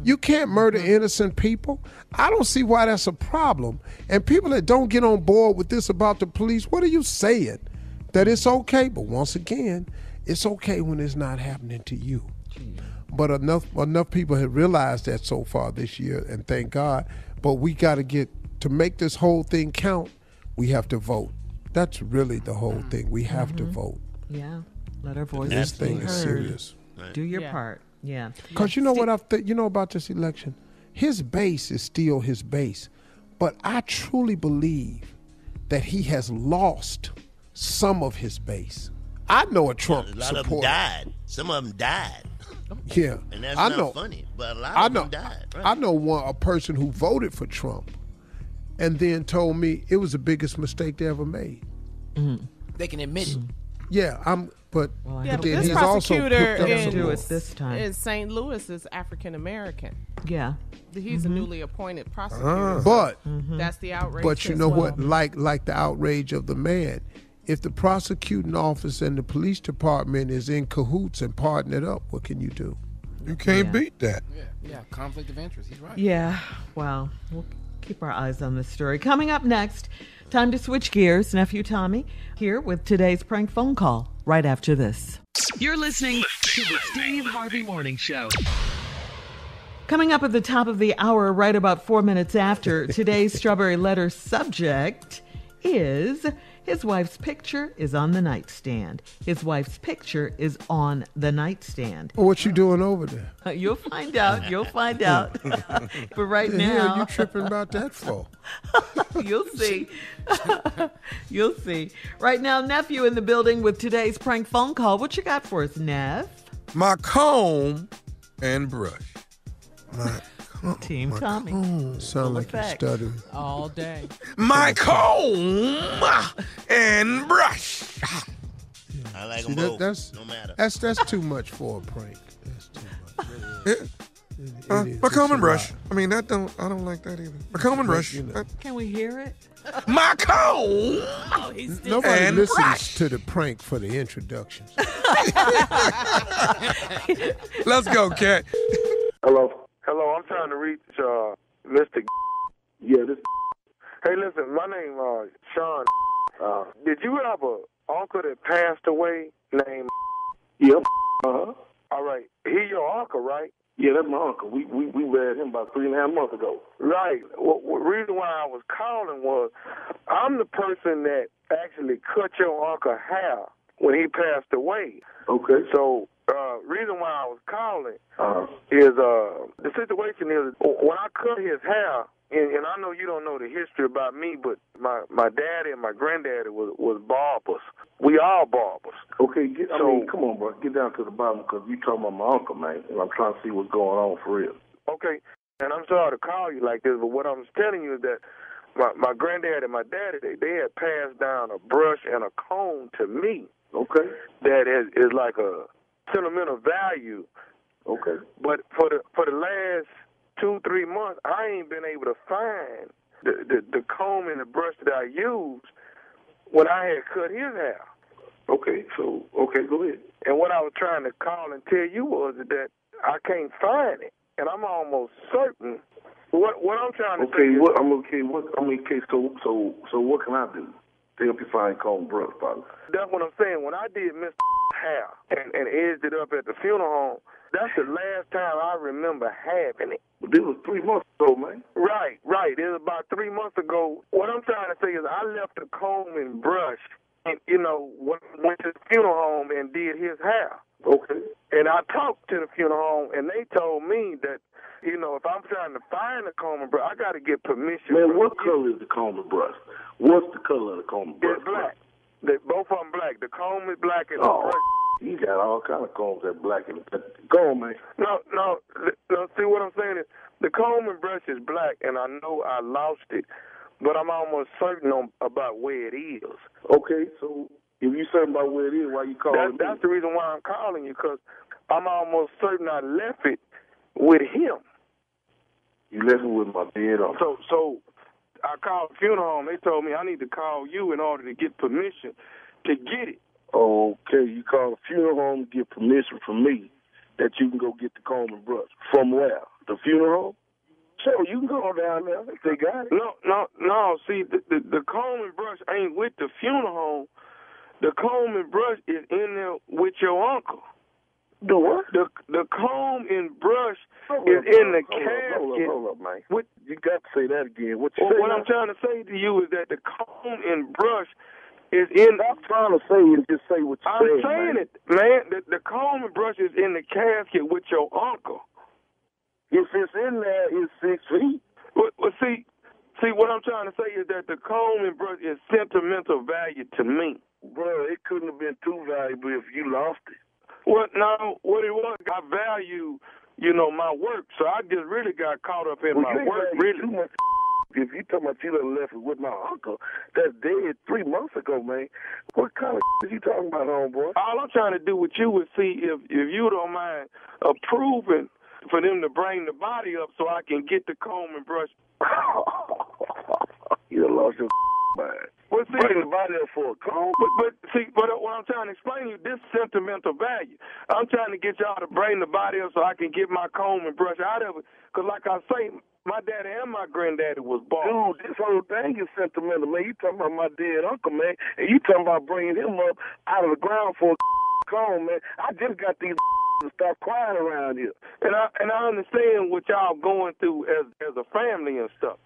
You can't murder innocent people. I don't see why that's a problem. And people that don't get on board with this about the police, what are you saying? That it's okay? But once again, it's okay when it's not happening to you. But enough people have realized that so far this year, and thank God. But we got to make this whole thing count, we have to vote. That's really the whole thing. We have to vote. Yeah. Let our voices This be thing heard. is serious. Do your part. Yeah. Because you know what you know about this election? His base is still his base. But I truly believe that he has lost some of his base. I know a Trump supporter. A lot of them died. Some of them died. Yeah. And that's not funny, but a lot of them died. Right. I know a person who voted for Trump and then told me it was the biggest mistake they ever made. They can admit it. Yeah, but Yeah, then this he's also prosecutor picked up some do more. it this time. in St. Louis is African American. Yeah. He's a newly appointed prosecutor. But That's the outrage. But you as know well. what? Like the outrage of the man. If the prosecuting office and the police department is in cahoots and parting it up, what can you do? You can't beat that. Yeah, conflict of interest. He's right. Yeah. Well, we'll keep our eyes on this story. Coming up next, time to switch gears. Nephew Tommy here with today's prank phone call right after this. You're listening to the Steve Harvey Morning Show. Coming up at the top of the hour, right about 4 minutes after, today's Strawberry Letter subject is his wife's picture is on the nightstand. His wife's picture is on the nightstand. Well, what you doing over there? You'll find out. You'll find out. But right The hell now, you tripping about that for? you'll see. You'll see. Right now, Nephew in the building with today's prank phone call. What you got for us, Nev? My comb and brush. Team Tommy. Sound like you effect. stuttering. all day. My comb and brush. I like See, them both. that's no matter. That's too much for a prank. That's too much. It is. My comb It's and a brush. lot. I mean, I don't like that either. My comb and brush. Can we hear it? My comb. Oh, he's still Nobody and listens brush. to the prank for the introductions. Let's go, Cat. Hello, I'm trying to reach Mr. Yeah, this. Hey, listen, my name Sean. Did you have a uncle that passed away named? Yep. Uh-huh. All right, he your uncle, right? Yeah, that's my uncle. We buried him about 3.5 months ago. Right. Well, the reason why I was calling was I'm the person that actually cut your uncle hair when he passed away. Okay. So reason why I was calling is the situation is when I cut his hair, and I know you don't know the history about me, but my daddy and my granddaddy was barbers. We all barbers. Okay, come on, bro. Get down to the bottom because you talking about my uncle, man, and I'm trying to see what's going on for real. Okay, and I'm sorry to call you like this, but what I'm telling you is that my granddad and my daddy, they had passed down a brush and a comb to me. Okay. That is like a sentimental value. Okay. But for the last 2-3 months, I ain't been able to find the comb and the brush that I used when I had cut his hair. Okay, so, go ahead. And what I was trying to call and tell you was that I can't find it. And I'm almost certain what I'm trying to say is... So what can I do to help you find comb brush, partner? That's what I'm saying. When I did Mr. hair and edged it up at the funeral home, that's the last time I remember having it. This was 3 months ago, man. Right. It was about 3 months ago. What I'm trying to say is I left the comb and brush and, went to the funeral home and did his hair. Okay. And I talked to the funeral home, and they told me that, if I'm trying to find the comb and brush, I got to get permission. Man, what color is the comb and brush? What's the color of the comb and brush? It's black. Both of them black. The comb is black and the brush. You got all kind of combs that black and go on, man. No. See what I'm saying is the comb and brush is black, and I know I lost it, but I'm almost certain about where it is. Okay, so if you're certain about where it is, why you calling me? That's the reason why I'm calling you, because I'm almost certain I left it with him. You left it with my dead uncle. So I called the funeral home. They told me I need to call you in order to get permission to get it. Okay, you call the funeral home to get permission from me that you can go get the comb and brush. From where? The funeral home? Sure, you can go down there if they got it. No. See, the comb and brush ain't with the funeral home. The comb and brush is in there with your uncle. The what? The comb and brush is in the casket. Hold up, man. You got to say that again. What I'm trying to say to you is that the comb and brush is in... I'm trying to say it. Just say what you're saying, it, man. The comb and brush is in the casket with your uncle. If it's in there, it's 6 feet. Well, see, what I'm trying to say is that the comb and brush is sentimental value to me. Bro, it couldn't have been too valuable if you lost it. Well, no, what it was, I value, my work, so I just really got caught up in my work, really. Too much. If you talking about you done left it with my uncle, that's dead 3 months ago, man. What kind of are you talking about, homeboy? All I'm trying to do with you is see if you don't mind approving for them to bring the body up so I can get the comb and brush. You done lost your mind. Well, see, bring the body up for a comb? But what I'm trying to explain to you, this sentimental value. I'm trying to get y'all to bring the body up so I can get my comb and brush out of it. Because like I say, my daddy and my granddaddy was bald. Dude, this whole thing is sentimental, man. You talking about my dead uncle, man, and you talking about bringing him up out of the ground for a comb, man. I just got these to stop crying around here. And I understand what y'all going through as a family and stuff.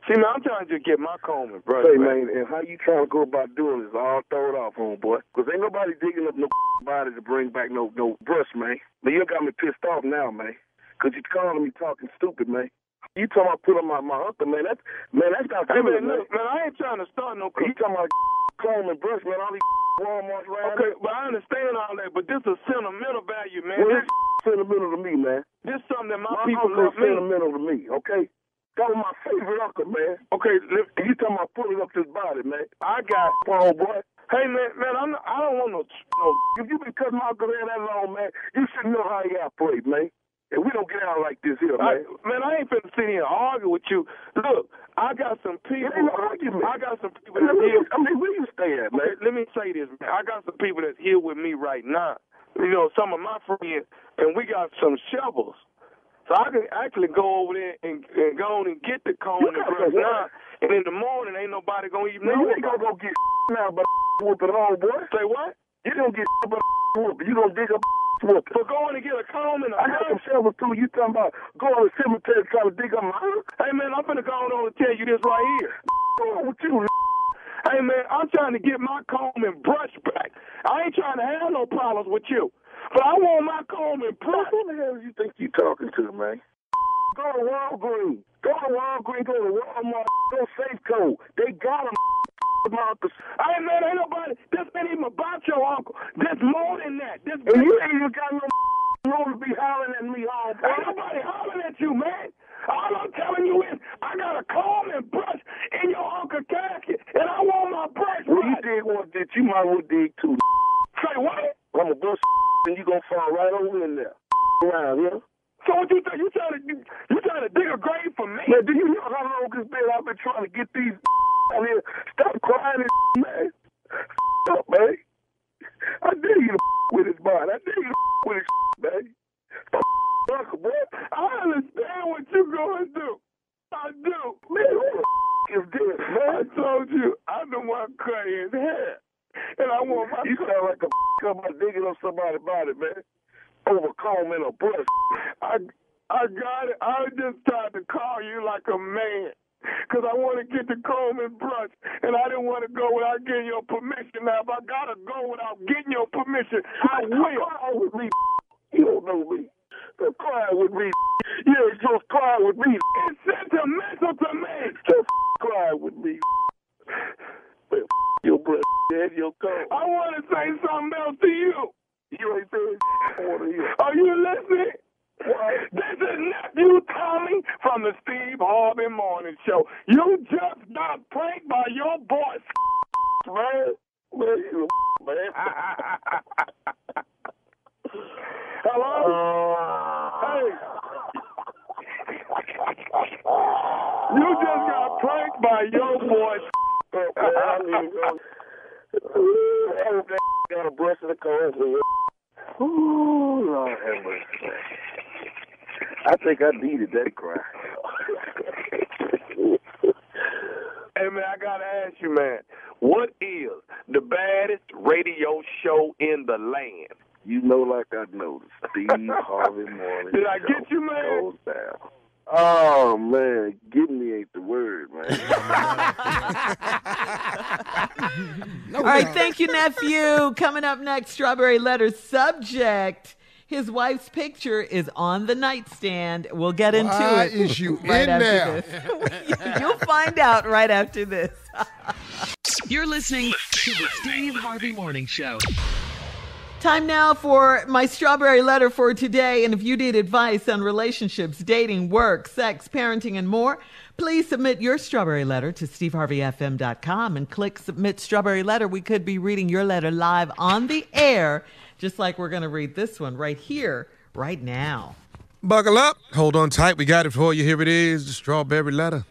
See, man, I'm trying to just get my comb and brush. Hey, man, and how you trying to go about doing this all throw it off, homeboy? Because ain't nobody digging up no body to bring back no brush, man. But you got me pissed off now, man, because you calling me talking stupid, man. You talking about put on my uncle, man. That's not hey, good, man. Man, I ain't trying to start no... You talking about comb and brush, man, all these Walmarts around. Okay, but I understand all that, but this is sentimental value, man. Well, this sentimental to me, man. This is something that my people love me. Sentimental to me, okay? That was my favorite uncle, man. Okay, you talking about pulling up this body, man. I got homeboy. Hey, man, I don't want no. If you been cutting my uncle hair that long, man, you should know how he operates, man. And we don't get out like this here, man. I ain't finna sit here and argue with you. Look, I got some people. I got some people that here. I mean, where you stay at, man? Let me say this, man. I got some people that's here with me right now. Some of my friends, and we got some shovels. So I can actually go over there and go on and get the comb and brush now. And in the morning, ain't nobody going to even know. You ain't going to go get now but whooping homeboy. Say what? You don't get but whooping. You going to dig up whooping. So going to get a comb and I got some shovels too. You talking about going to the cemetery trying to dig up my house? Hey, man, I'm finna go on and tell you this right here. What's wrong with you? Hey, man, I'm trying to get my comb and brush back. I ain't trying to have no problems with you. But I want my comb and brush. Who the hell do you think you talking to, man? Go to Walgreens. Go to Walmart. Go Safeco. They got them. I man, ain't nobody. This ain't even about your uncle. There's more than that. And you ain't even got no room to be hollering at me all day. Ain't nobody hollering at you, man. All I'm telling you is I got a comb and brush in your uncle casket, and I want my brush. Well, you dig one ditch, you might well dig two. Say what? I'm a bush, and you gonna fall right over in there. Around here. So what you think? You trying to dig a grave for me? Man, do you know how long this been? I've been trying to get these out here. Stop crying, man. Stop, man. I dare you to with his body. I dare you to with his man. Stop, boy. I understand what you're going through. I do. Man, who the is this, man? I told you, I'm the one cutting his hair. And I want my... You sound like a somebody digging on somebody's body, man. Over comb and a brush. I got it. I just tried to call you like a man. Because I want to get the comb and brush. And I didn't want to go without getting your permission. Now, if I got to go without getting your permission, I will. Cry with me. You don't know me. Just cry with me. Yeah, just cry with me. It's sentimental to me. Just cry with me. Man, your breath, and your comb. I want to say something else to you. You ain't saying I want to hear. Are you listening? What? This is Nephew Tommy from the Steve Harvey Morning Show. You just got pranked by your boy, man. Man, you man. Hello? Hey. You just got pranked by your boy. Got a brush in the car. Ooh, Lord have mercy. I think I needed that cry. Hey, man, I got to ask you, man, what is the baddest radio show in the land? You know like I noticed. Steve Harvey Morning Show. Did I get you, man? Goes down. Oh, man, get me ain't the word, man. All right, thank you, Nephew. Coming up next, Strawberry Letter subject. His wife's picture is on the nightstand. We'll get into it. Is you right in there? You'll find out right after this. You're listening to the Steve Harvey Morning Show. Time now for my strawberry letter for today. And if you need advice on relationships, dating, work, sex, parenting, and more, please submit your strawberry letter to steveharveyfm.com and click Submit Strawberry Letter. We could be reading your letter live on the air, just like we're going to read this one right here, right now. Buckle up. Hold on tight. We got it for you. Here it is, the strawberry letter.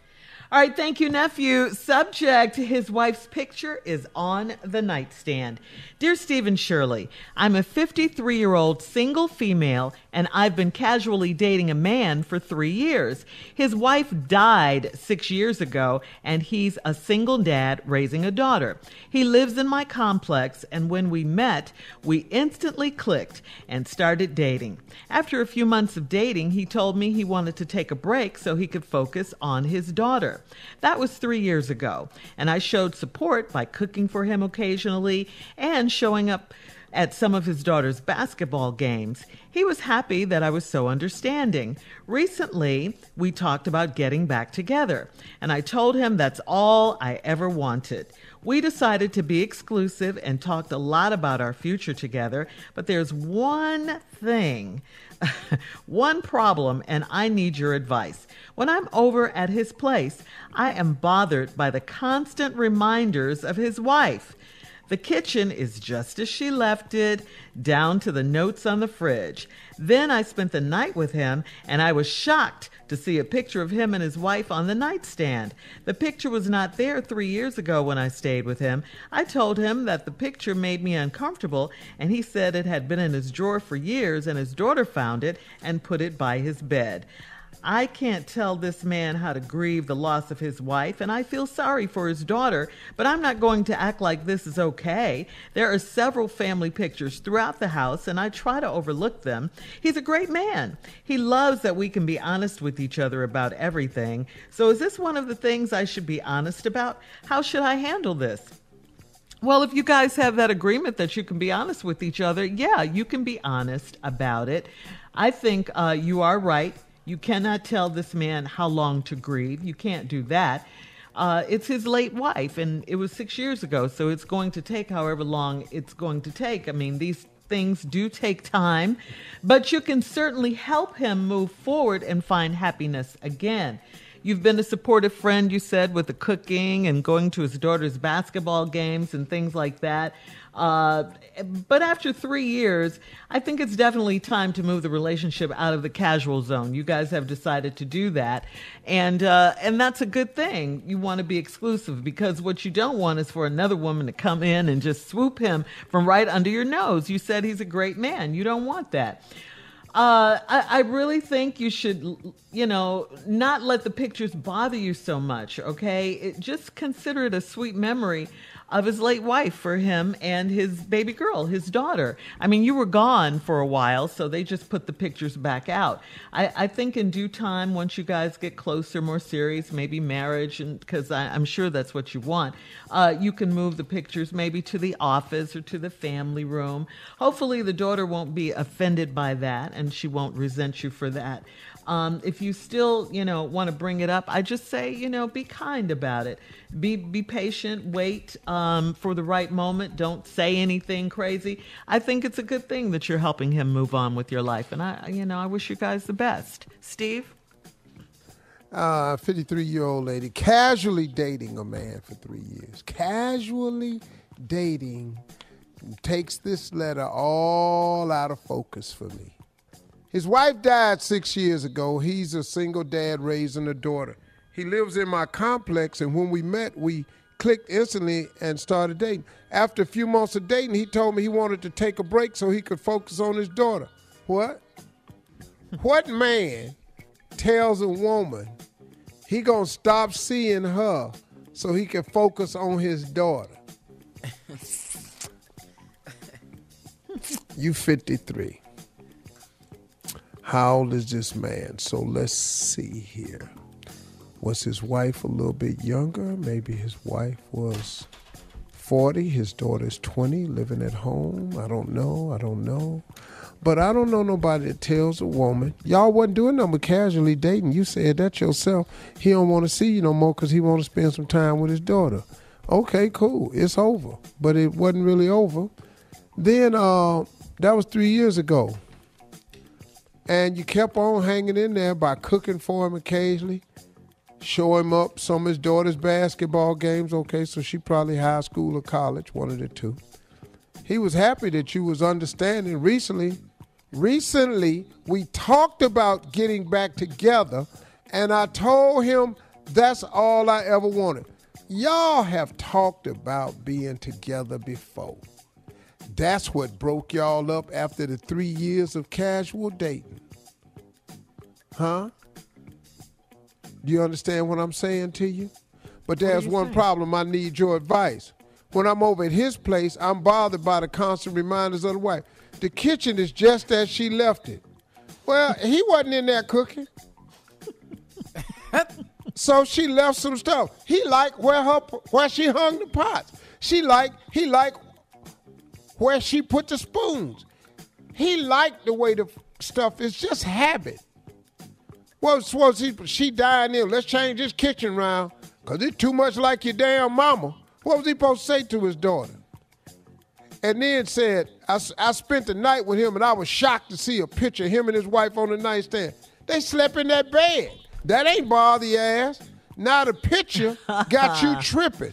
All right, thank you, Nephew. Subject, his wife's picture is on the nightstand. Dear Steve and Shirley, I'm a 53-year-old single female, and I've been casually dating a man for 3 years. His wife died 6 years ago, and he's a single dad raising a daughter. He lives in my complex, and when we met, we instantly clicked and started dating. After a few months of dating, he told me he wanted to take a break so he could focus on his daughter. That was 3 years ago, and I showed support by cooking for him occasionally and showing up at some of his daughter's basketball games. He was happy that I was so understanding. Recently, we talked about getting back together, and I told him that's all I ever wanted. We decided to be exclusive and talked a lot about our future together, but there's one thing, one problem, and I need your advice. When I'm over at his place, I am bothered by the constant reminders of his wife. The kitchen is just as she left it, down to the notes on the fridge. Then I spent the night with him, and I was shocked to see a picture of him and his wife on the nightstand. The picture was not there 3 years ago when I stayed with him. I told him that the picture made me uncomfortable, and he said it had been in his drawer for years, and his daughter found it and put it by his bed. I can't tell this man how to grieve the loss of his wife, and I feel sorry for his daughter, but I'm not going to act like this is okay. There are several family pictures throughout the house, and I try to overlook them. He's a great man. He loves that we can be honest with each other about everything. So is this one of the things I should be honest about? How should I handle this? Well, if you guys have that agreement that you can be honest with each other, yeah, you can be honest about it. I think you are right. You cannot tell this man how long to grieve. You can't do that. It's his late wife, and it was 6 years ago, so it's going to take however long it's going to take. I mean, these things do take time, but you can certainly help him move forward and find happiness again. You've been a supportive friend, you said, with the cooking and going to his daughter's basketball games and things like that. But after 3 years, I think it's definitely time to move the relationship out of the casual zone. You guys have decided to do that. And that's a good thing. You want to be exclusive, because what you don't want is for another woman to come in and just swoop him from right under your nose. You said he's a great man. You don't want that. I really think you should, not let the pictures bother you so much, okay? Just consider it a sweet memory of his late wife for him and his baby girl, his daughter. I mean, you were gone for a while, so they just put the pictures back out. I think in due time, once you guys get closer, more serious, maybe marriage, and because I'm sure that's what you want, you can move the pictures maybe to the office or to the family room. Hopefully the daughter won't be offended by that, and she won't resent you for that. If you still, want to bring it up, I just say, be kind about it. Be patient, wait for the right moment. Don't say anything crazy. I think it's a good thing that you're helping him move on with your life. And I wish you guys the best. Steve? 53-year-old lady casually dating a man for 3 years. Casually dating takes this letter all out of focus for me. His wife died 6 years ago. He's a single dad raising a daughter. He lives in my complex, and when we met, we clicked instantly and started dating. After a few months of dating, he told me he wanted to take a break so he could focus on his daughter. What? What man tells a woman he gonna stop seeing her so he can focus on his daughter? You 53. How old is this man? So let's see here. Was his wife a little bit younger? Maybe his wife was 40. His daughter's 20, living at home. I don't know. But I don't know nobody that tells a woman, y'all wasn't doing nothing but casually dating. You said that yourself. He don't want to see you no more because he want to spend some time with his daughter. Okay, cool. It's over. But it wasn't really over. Then that was 3 years ago. And you kept on hanging in there by cooking for him occasionally, show him up some of his daughter's basketball games. Okay, so she probably high school or college, one of the two. He was happy that you was understanding. Recently, we talked about getting back together, and I told him that's all I ever wanted. Y'all have talked about being together before. That's what broke y'all up after the 3 years of casual dating. Huh? Do you understand what I'm saying to you? But there's one problem. I need your advice. When I'm over at his place, I'm bothered by the constant reminders of the wife. The kitchen is just as she left it. Well, he wasn't in there cooking. So she left some stuff. He liked where she hung the pots. He liked where she put the spoons. He liked the way the stuff is, just habit. Well, suppose she died in, let's change this kitchen around because it's too much like your damn mama. What was he supposed to say to his daughter? And then said, I spent the night with him and I was shocked to see a picture of him and his wife on the nightstand. They slept in that bed. That ain't bother your ass. Now the picture got you tripping.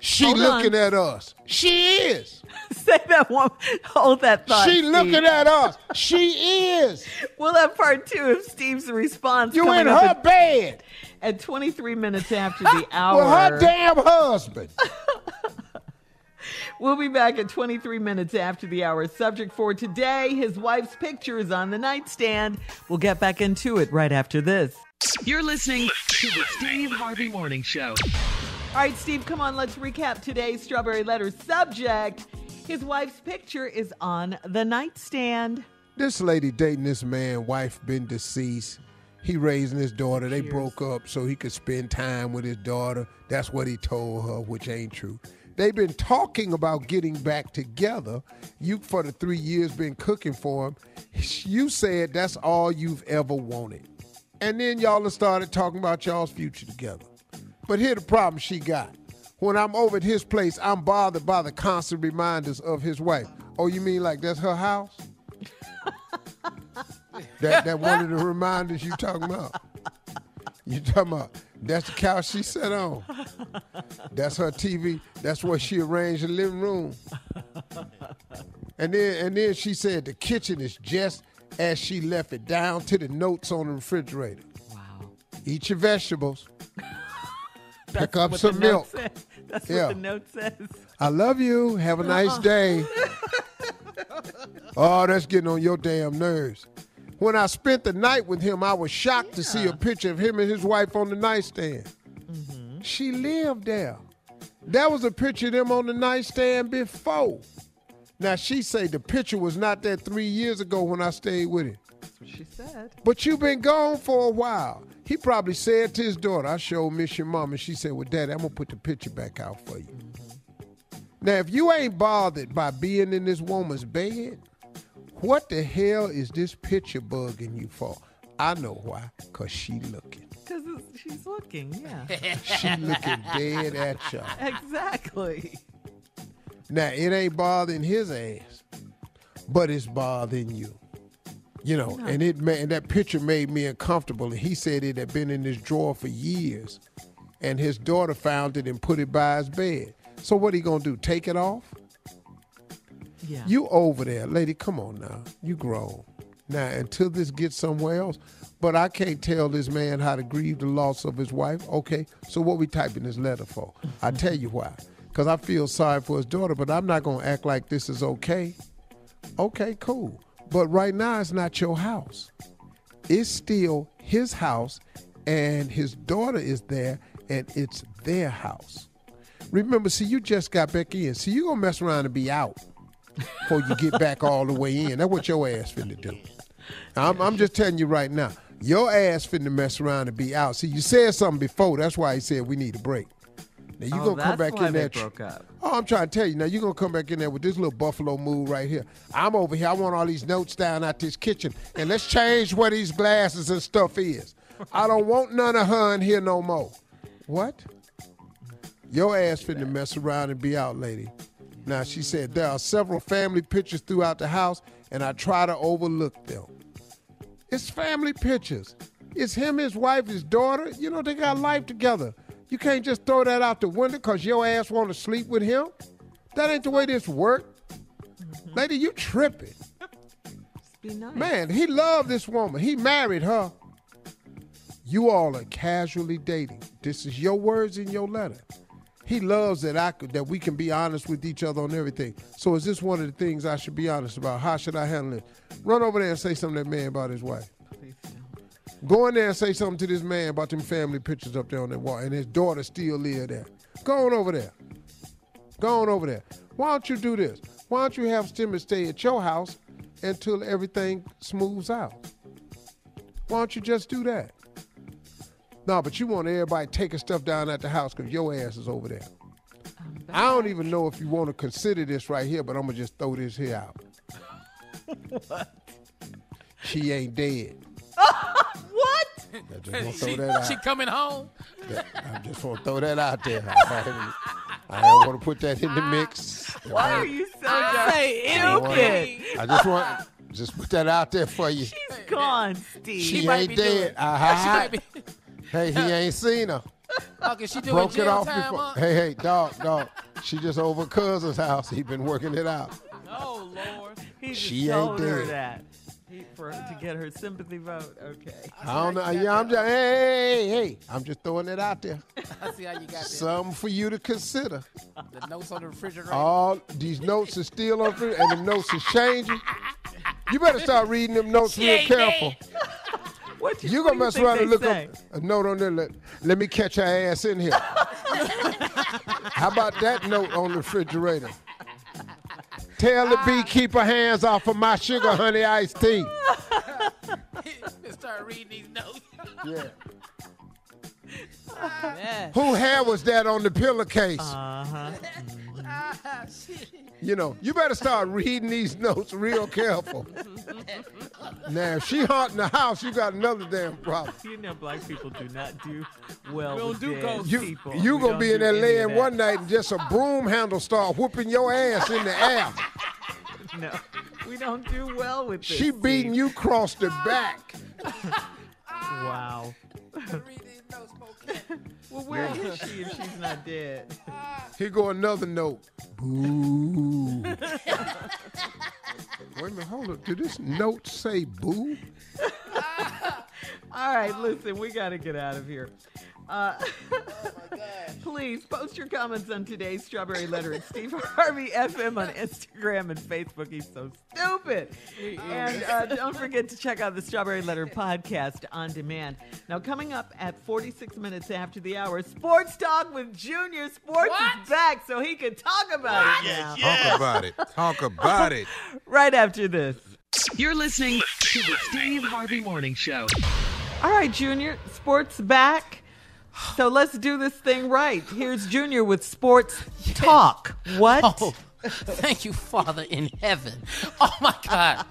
She looking at us. She is. Say that one. Hold that thought. She looking at us. She is. We'll have part two of Steve's response. You in her bed. At 23 minutes after the hour. With her damn husband. We'll be back at 23 minutes after the hour. Subject for today, his wife's picture is on the nightstand. We'll get back into it right after this. You're listening to the Steve Harvey Morning Show. All right, Steve, come on. Let's recap today's Strawberry Letter subject. His wife's picture is on the nightstand. This lady dating this man, wife been deceased. he raising his daughter. They broke up so he could spend time with his daughter. That's what he told her, which ain't true. They've been talking about getting back together. You, for the 3 years, been cooking for him. You said that's all you've ever wanted. And then y'all have started talking about y'all's future together. But here's the problem she got. When I'm over at his place, I'm bothered by the constant reminders of his wife. Oh, you mean like that's her house? that one of the reminders you talking about? You talking about that's the couch she sat on. That's her TV. That's where she arranged the living room. And then she said the kitchen is just as she left it, down to the notes on the refrigerator. Wow. Eat your vegetables. Pick up some milk. That's what the note says. I love you. Have a nice day. Oh, that's getting on your damn nerves. When I spent the night with him, I was shocked to see a picture of him and his wife on the nightstand. Mm-hmm. She lived there. That was a picture of them on the nightstand before. Now, she say the picture was not that 3 years ago when I stayed with him. That's what she said. But you've been gone for a while. He probably said to his daughter, I sure miss your mom. And she said, well, Daddy, I'm going to put the picture back out for you. Mm-hmm. Now, if you ain't bothered by being in this woman's bed, what the hell is this picture bugging you for? I know why. Because she looking. Because she's looking, yeah. She looking dead at y'all. Exactly. Now, it ain't bothering his ass, but it's bothering you. You know, no. And that picture made me uncomfortable. And he said it had been in his drawer for years. And his daughter found it and put it by his bed. So what he gonna do, take it off? Yeah. You over there, lady, come on now. You grown. Now, until this gets somewhere else, but I can't tell this man how to grieve the loss of his wife. Okay, so what we typing this letter for? I tell you why. Because I feel sorry for his daughter, but I'm not going to act like this is okay. Okay, cool. But right now, it's not your house. It's still his house, and his daughter is there, and it's their house. Remember, see, you just got back in. See, you're going to mess around and be out before you get back all the way in. That's what your ass finna do. I'm just telling you right now, your ass finna mess around and be out. See, you said something before. That's why he said we need a break. Now you're going to come back in there. Broke up. Oh, I'm trying to tell you. Now you're going to come back in there with this little buffalo move right here. I'm over here. I want all these notes down out this kitchen. And let's change where these glasses and stuff is. I don't want none of her in here no more. What? Your ass finna mess around and be out, lady. Now, she said, there are several family pictures throughout the house, and I try to overlook them. It's family pictures. It's him, his wife, his daughter. You know, they got life together. You can't just throw that out the window because your ass want to sleep with him. That ain't the way this work. Mm-hmm. Lady, you tripping. Just be nice. Man, he loved this woman. He married her. You all are casually dating. This is your words in your letter. He loves that we can be honest with each other on everything. So is this one of the things I should be honest about? How should I handle it? Run over there and say something to that man about his wife. Please don't. Go in there and say something to this man about them family pictures up there on that wall, and his daughter still live there. Go on over there. Go on over there. Why don't you do this? Why don't you have Stimmy stay at your house until everything smooths out? Why don't you just do that? No, but you want everybody taking stuff down at the house because your ass is over there. I don't even know if you want to consider this right here, but I'm going to just throw this here out. What? She ain't dead. What? I just want to throw that out. She coming home? I just want to throw that out there. I don't want to put that in the mix. Why are you so stupid? I just want just put that out there for you. She's gone, Steve. She ain't dead. Hey, he ain't seen her. Oh, can she do Broke it it off time, before. huh? Hey, dog. She just over cousin's house. He been working it out. Oh, Lord. He just She told ain't her dead. that. To get her sympathy vote. Okay. I don't know. Yeah, I'm just hey. I'm just throwing it out there. I see how you got that. Something for you to consider. The notes on the refrigerator. All these notes are still on the refrigerator, and the notes is changing. You better start reading them notes real careful. You're going to mess around and look up a note on there. Let me catch her ass in here. How about that note on the refrigerator? Tell the bee, keep her hands off of my sugar honey iced tea. Start reading these notes. Yeah. Yeah. Who hair was that on the pillowcase? Uh-huh. You know, you better start reading these notes real careful. Now, if she haunting the house, you got another damn problem. You know, black people do not do well We don't with do dead ghosts. people. You We gonna don't be do in there any of laying that. one night and just a broom handle start whooping your ass in the air. No, we don't do well with this. She beating you across the back. Wow. Well, where is she if she's not dead? Here go another note. Boo. Wait a minute, hold up. Did this note say boo? All right, listen, we got to get out of here. Please post your comments on today's Strawberry Letter at Steve Harvey FM on Instagram and Facebook. He's so stupid. And don't forget to check out the Strawberry Letter podcast on demand. Now, coming up at 46 minutes after the hour, Sports Talk with Junior. Sports is back, so he can talk about it now. Talk about it. Talk about it. Right after this. You're listening to the Steve Harvey Morning Show. All right, Junior, sports back. So let's do this thing right. Here's Junior with Sports Talk. What? Oh, thank you, Father in heaven. Oh, my God.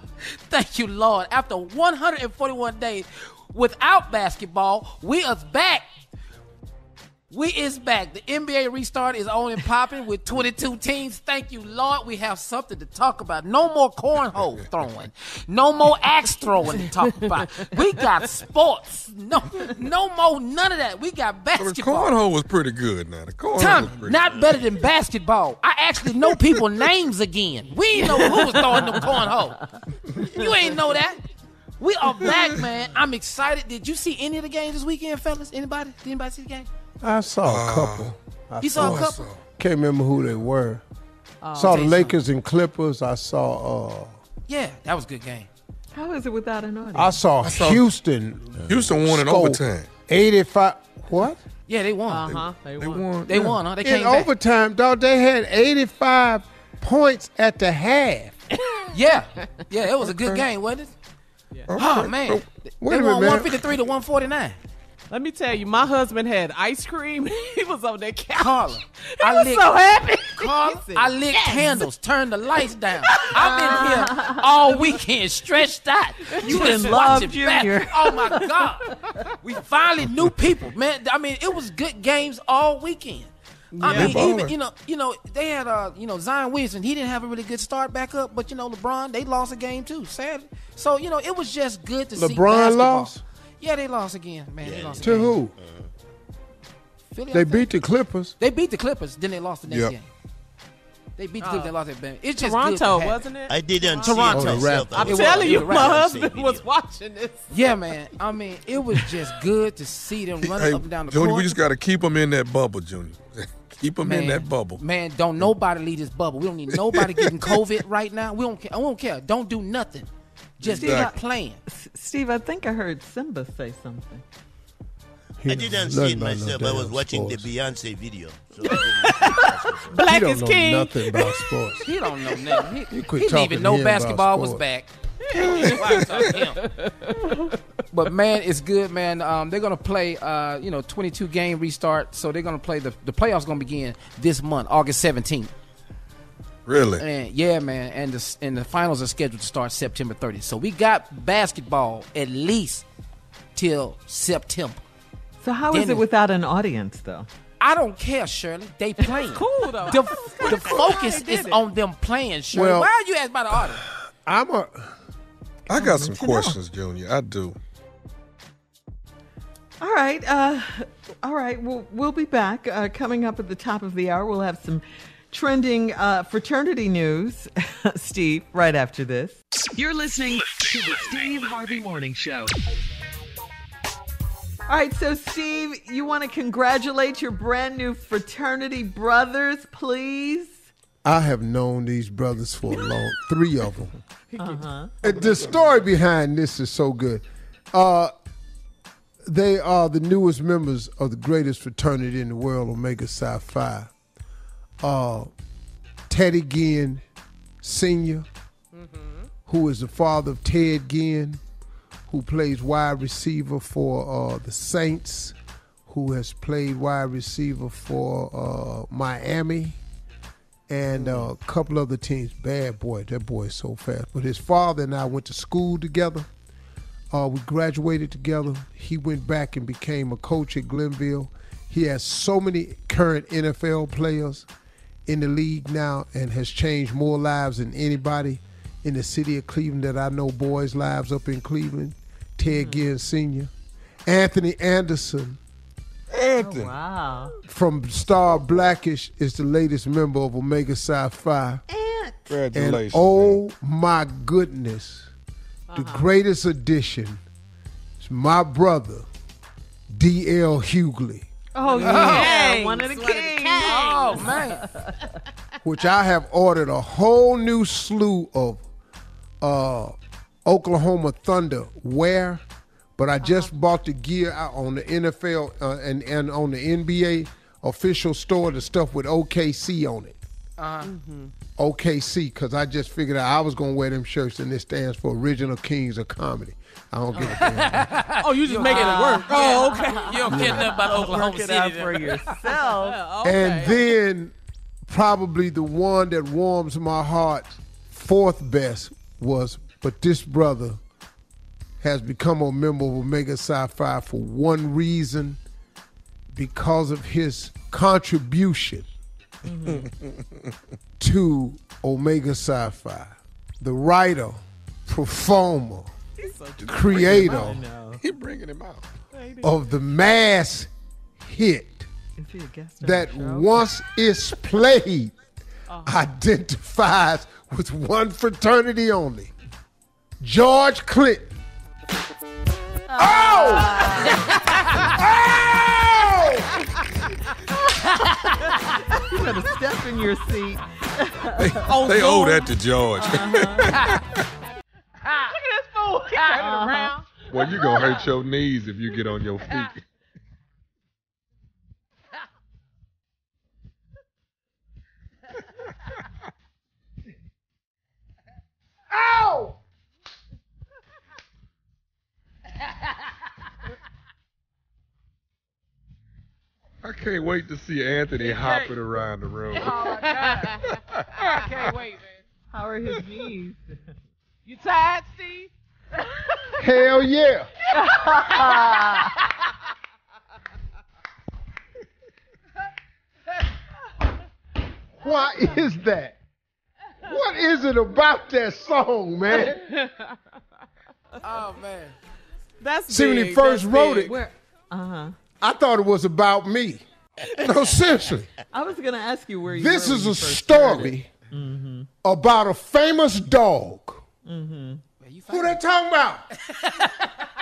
Thank you, Lord. After 141 days without basketball, we is back. We is back. The NBA restart is on and popping with 22 teams. Thank you, Lord. We have something to talk about. No more cornhole throwing. No more axe throwing to talk about. We got sports. No more none of that. We got Well, the basketball. cornhole was pretty good now. The cornhole was Tommy, pretty not good. better than basketball. I actually know people's names again. We ain't know who was throwing them cornhole. You ain't know that. We are back, man. I'm excited. Did you see any of the games this weekend, fellas? Anybody? Did anybody see the game? I saw a couple. You saw a couple? Can't remember who they were. Saw Tell the you Lakers and Clippers. I saw Yeah, that was a good game. How is it without an audience? I saw Houston. Houston won in score overtime. 85. What? Yeah, they won. Uh-huh. They won. They won, huh? They In came back. overtime, dog, they had 85 points at the half. Yeah, it was a good game, wasn't it? Yeah. Oh, man. Wait They a minute, won man. 153 to 149. Let me tell you, my husband had ice cream. He was on that couch. Carla, He was so happy. Carla, I lit candles, turned the lights down. I've been here all weekend stretched out. You Just in love, watching back. Junior. Oh, my God. We finally knew people, man. I mean, it was good games all weekend. I Yeah. mean, They even, balling. you know, they had, Zion Williamson. He didn't have a really good start back up, but, LeBron, they lost a game too, sadly. So, it was just good to see LeBron basketball. lost? Yeah, they lost again, man. They lost To again. who? Philly, I They think. beat the Clippers. They beat the Clippers, then they lost the next Yep. game. They beat the Clippers, they lost that game. It's just Toronto, good to have wasn't it? I didn't Toronto. see it myself. Oh, I I'm was telling watching you, the my Beyoncé husband video. was watching this. Yeah, man. I mean, it was just good to see them running Hey, up and down the Junior, court. we just got to keep them in that bubble, Junior. Keep them in that bubble. Man, don't nobody leave this bubble. We don't need nobody getting COVID right now. We don't care. I don't care. Don't do nothing. Just keep Exactly. playing. Steve, I think I heard Simba say something. He I knows didn't see nothing it about no myself. I was damn watching sports. the Beyonce video. So I Black He don't is know king. nothing about sports. He don't know nothing. He You quit didn't talking even to know him about basketball was sports. back. Why I talk to him? But man, it's good, man. They're gonna play, 22 game restart. So they're gonna play the playoffs. Gonna begin this month, August 17th. Really? And yeah, man. And the finals are scheduled to start September 30th. So we got basketball at least till September. So how is Then it without an audience, though? I don't care, Shirley. They playing. Cool though. The focus is on them playing, Shirley. Well- Why are you asking about the audience? I got some questions, Junior. I do. All right. All right. We'll be back. Coming up at the top of the hour, we'll have some trending fraternity news, Steve, right after this. You're listening to the Steve Harvey Morning Show. All right, so Steve, you want to congratulate your brand new fraternity brothers, please? I have known these brothers for a long, 3 of them. Uh-huh. The story behind this is so good. They are the newest members of the greatest fraternity in the world, Omega Psi Phi. Teddy Ginn Sr., who is the father of Ted Ginn, who plays wide receiver for the Saints, who has played wide receiver for Miami, and a couple other teams. Bad boy. That boy is so fast. But his father and I went to school together. We graduated together. He went back and became a coach at Glenville. He has so many current NFL players in the league now and has changed more lives than anybody in the city of Cleveland that I know, boys' lives up in Cleveland. Ted Ginn Sr. Anthony Anderson. Anthony. Oh, wow. From Star Blackish is the latest member of Omega Psi Phi. Congratulations. And oh my goodness, the greatest addition is my brother, D.L. Hughley. Oh, yeah. One of the kings. Oh, man. Which I have ordered a whole new slew of Oklahoma Thunder wear, but I just bought the gear out on the NFL and on the NBA official store, the stuff with OKC on it. OKC, because I just figured out I was going to wear them shirts, and it stands for Original Kings of Comedy. I don't get it. Oh, you just making it work. Oh, okay. You don't care nothing about Oklahoma Work it City. out for yourself. Okay. And then probably the one that warms my heart, fourth best, was, but this brother has become a member of Omega Psi Phi for one reason, because of his contribution to Omega Psi Phi. The writer, performer, creator He bringing him out. of the mass hit Is he a guest on that the show? once it's played identifies with one fraternity only. George Clinton. You better step in your seat. They owe that to George. Look at this fool. He turned it around. Well, you gonna hurt your knees if you get on your feet. Ow! I can't wait to see Anthony hopping around the room. Oh, my God. I can't wait, man. How are his knees? You tired, Steve? Hell yeah. Why is that? What is it about that song, man? Oh, man. That's See, when he big. first That's wrote big. it, Where? I thought it was about me. No, seriously. I was going to ask you where you This were is when a you first heard it. story about a famous dog. Who they talking about?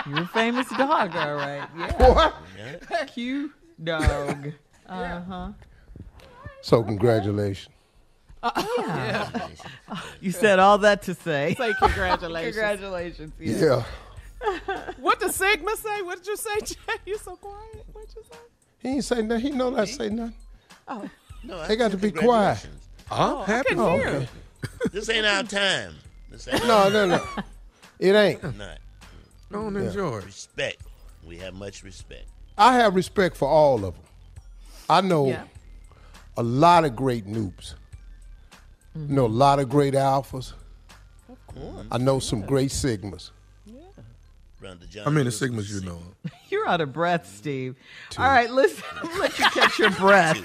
You're a famous dog, all right. Yeah. What? Cute dog. Uh-huh. So congratulations. You said all that to say. Say congratulations. Congratulations. Yeah. What did Sigma say? What did you say, Jay? You so quiet. What you say? He ain't say nothing. He know not say nothing. Oh. No, They got to be quiet. I'm happy. couldn't hear him. This ain't our time. This ain't No. It ain't. not. Don't enjoy it. Respect. We have much respect. I have respect for all of them. I know a lot of great noobs. Know a lot of great alphas. Of course. I know some great sigmas. How many sigmas you know? You're out of breath, Steve. All right, listen. Let you catch your breath.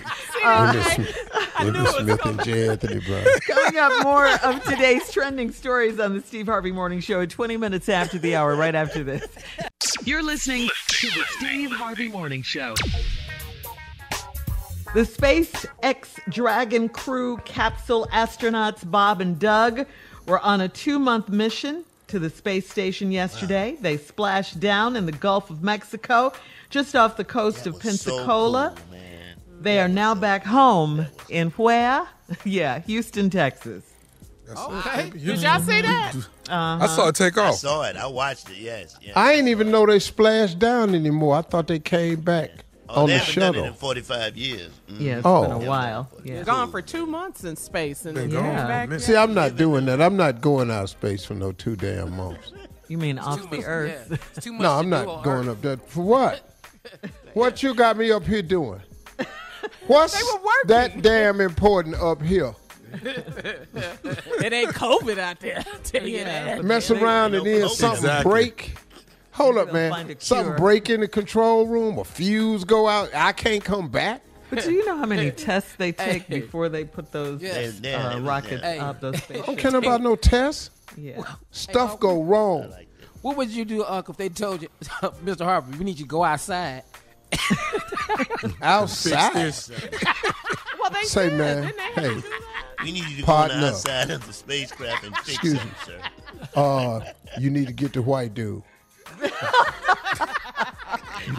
Emmitt Smith and J. Anthony Brown. Coming up, more of today's trending stories on the Steve Harvey Morning Show 20 minutes after the hour, right after this. You're listening to the Steve Harvey Morning Show. The SpaceX Dragon crew capsule astronauts Bob and Doug were on a 2-month mission to the space station yesterday. They splashed down in the Gulf of Mexico, just off the coast of Pensacola. So cool, man. They are now back home in where? Yeah, Houston, Texas. Okay. Did y'all see that? I saw it take I off. saw it. I watched it. Yes. I ain't even know they splashed down anymore. I thought they came back on they the haven't done it shuttle. in 45 years. Yeah, it's Oh. been a while. Yeah. Gone for 2 months in space and Been then gone came for a back. minute. See, I'm not doing that. I'm not going out of space for no 2 damn months. You mean off the earth? Yeah, it's too much No, to I'm do not on going Earth. up there. For what? What you got me up here doing? What's They were working. that damn important up here? It ain't COVID out there. I'll tell you that. Mess around and then something break. Hold up, man. Something break in the control room, a fuse go out. I can't come back. But do you know how many tests they take before they put those rockets up those spaceships? I don't care about no tests. Yeah. Stuff go wrong. What would you do, Uncle, if they told you, Mr. Harvey, we need you to go outside? Outside? Well, they Say, did, man, didn't they? hey, We need you to go on the partner. outside of the spacecraft and fix Excuse something, me. sir. You need to get the white dude.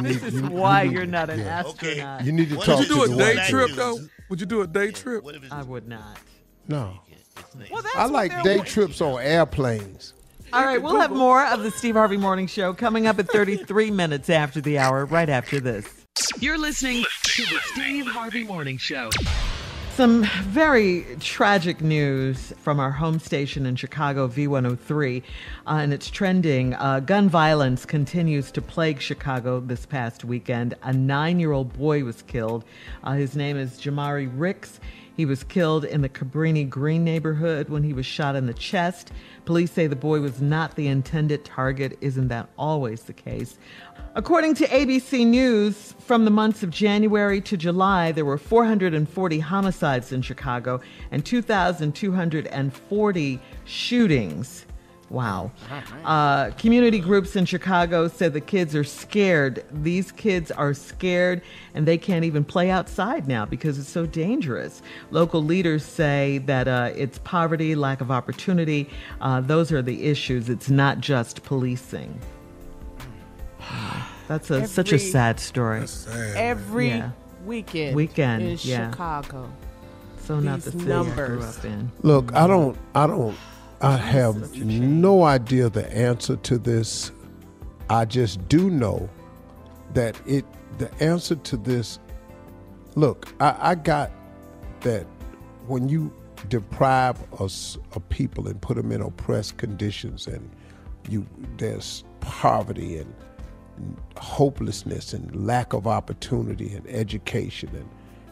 This is why you're not an astronaut. You need to Would talk you to do a the day white trip dude. though? Would you do a day trip? I would not. No. Well, that's I what like they're day wa- trips on airplanes. All right, we'll have more of the Steve Harvey Morning Show coming up at 33 minutes after the hour, right after this. You're listening to the Steve Harvey Morning Show. Some very tragic news from our home station in Chicago, V103, and it's trending. Gun violence continues to plague Chicago this past weekend. A 9-year-old boy was killed. His name is Jamari Ricks. He was killed in the Cabrini Green neighborhood when he was shot in the chest. Police say the boy was not the intended target. Isn't that always the case? According to ABC News, from the months of January to July, there were 440 homicides in Chicago and 2,240 shootings. Wow. Community groups in Chicago said the kids are scared. These kids are scared and they can't even play outside now because it's so dangerous. Local leaders say that it's poverty, lack of opportunity. Those are the issues. It's not just policing. That's such a sad story. Every weekend in Chicago. So not the These city I grew numbers. up in. Look, I have no idea the answer to this. I just do know that the answer to this, look, I got that when you deprive us of people and put them in oppressed conditions and there's poverty and hopelessness and lack of opportunity and education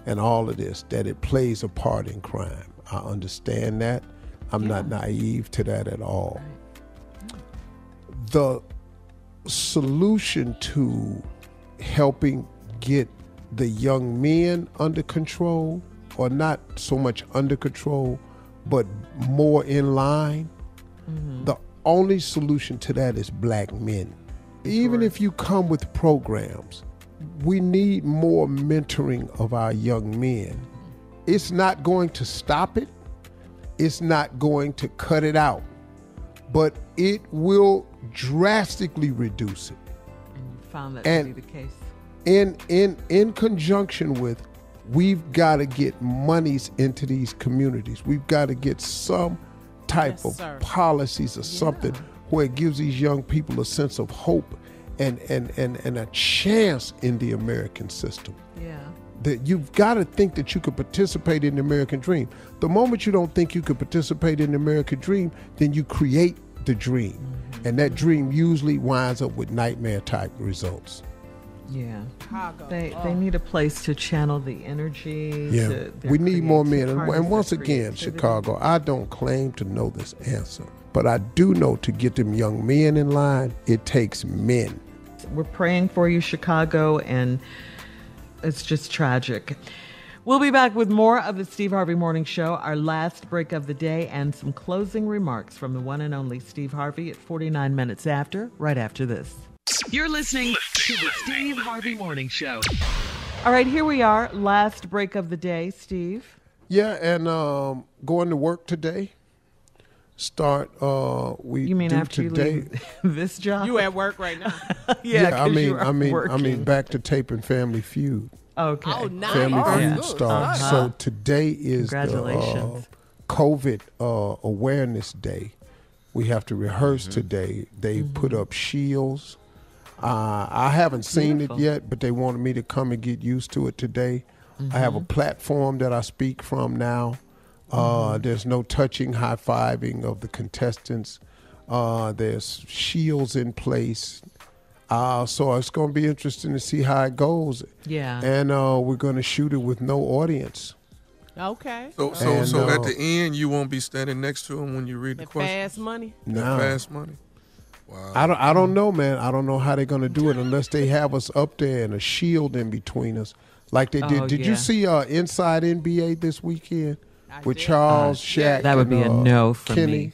and all of this, that it plays a part in crime. I understand that. I'm not naive to that at all. The solution to helping get the young men under control, or not so much under control, but more in line, the only solution to that is black men. Even if you come with programs, we need more mentoring of our young men. It's not going to stop it. It's not going to cut it out, but it will drastically reduce it. And you found that to be the case. In conjunction with, we've got to get monies into these communities. We've got to get some type of policies or something where it gives these young people a sense of hope and a chance in the American system. Yeah. That you've got to think that you could participate in the American dream. The moment you don't think you could participate in the American dream, then you create the dream. And that dream usually winds up with nightmare type results. Yeah. They need a place to channel the energy. Yeah, we need more men. And once again, Chicago, I don't claim to know this answer, but I do know to get them young men in line, it takes men. We're praying for you, Chicago, and it's just tragic. We'll be back with more of the Steve Harvey Morning Show, our last break of the day, and some closing remarks from the one and only Steve Harvey at 49 minutes after, right after this. You're listening to the Steve Harvey Morning Show. All right, here we are, last break of the day, Steve. Yeah, and going to work today. You mean after today. you leave this job? You at work right now? I mean back to taping Family Feud. Okay. Oh, nice. Family Feud Good. starts. Uh-huh. So today is the Congratulations. COVID Awareness Day. We have to rehearse today. They put up shields. I haven't seen it yet, but they wanted me to come and get used to it today. I have a platform that I speak from now. There's no touching, high-fiving of the contestants. There's shields in place. So it's going to be interesting to see how it goes. Yeah. And we're going to shoot it with no audience. Okay. So at the end, you won't be standing next to him when you read the question. Fast money. No. Fast money. Wow. I don't know, man. I don't know how they're going to do it unless they have us up there and a shield in between us, like they did. Did you see Inside NBA this weekend with Charles, Shaq? That would be a no for Kenny. me.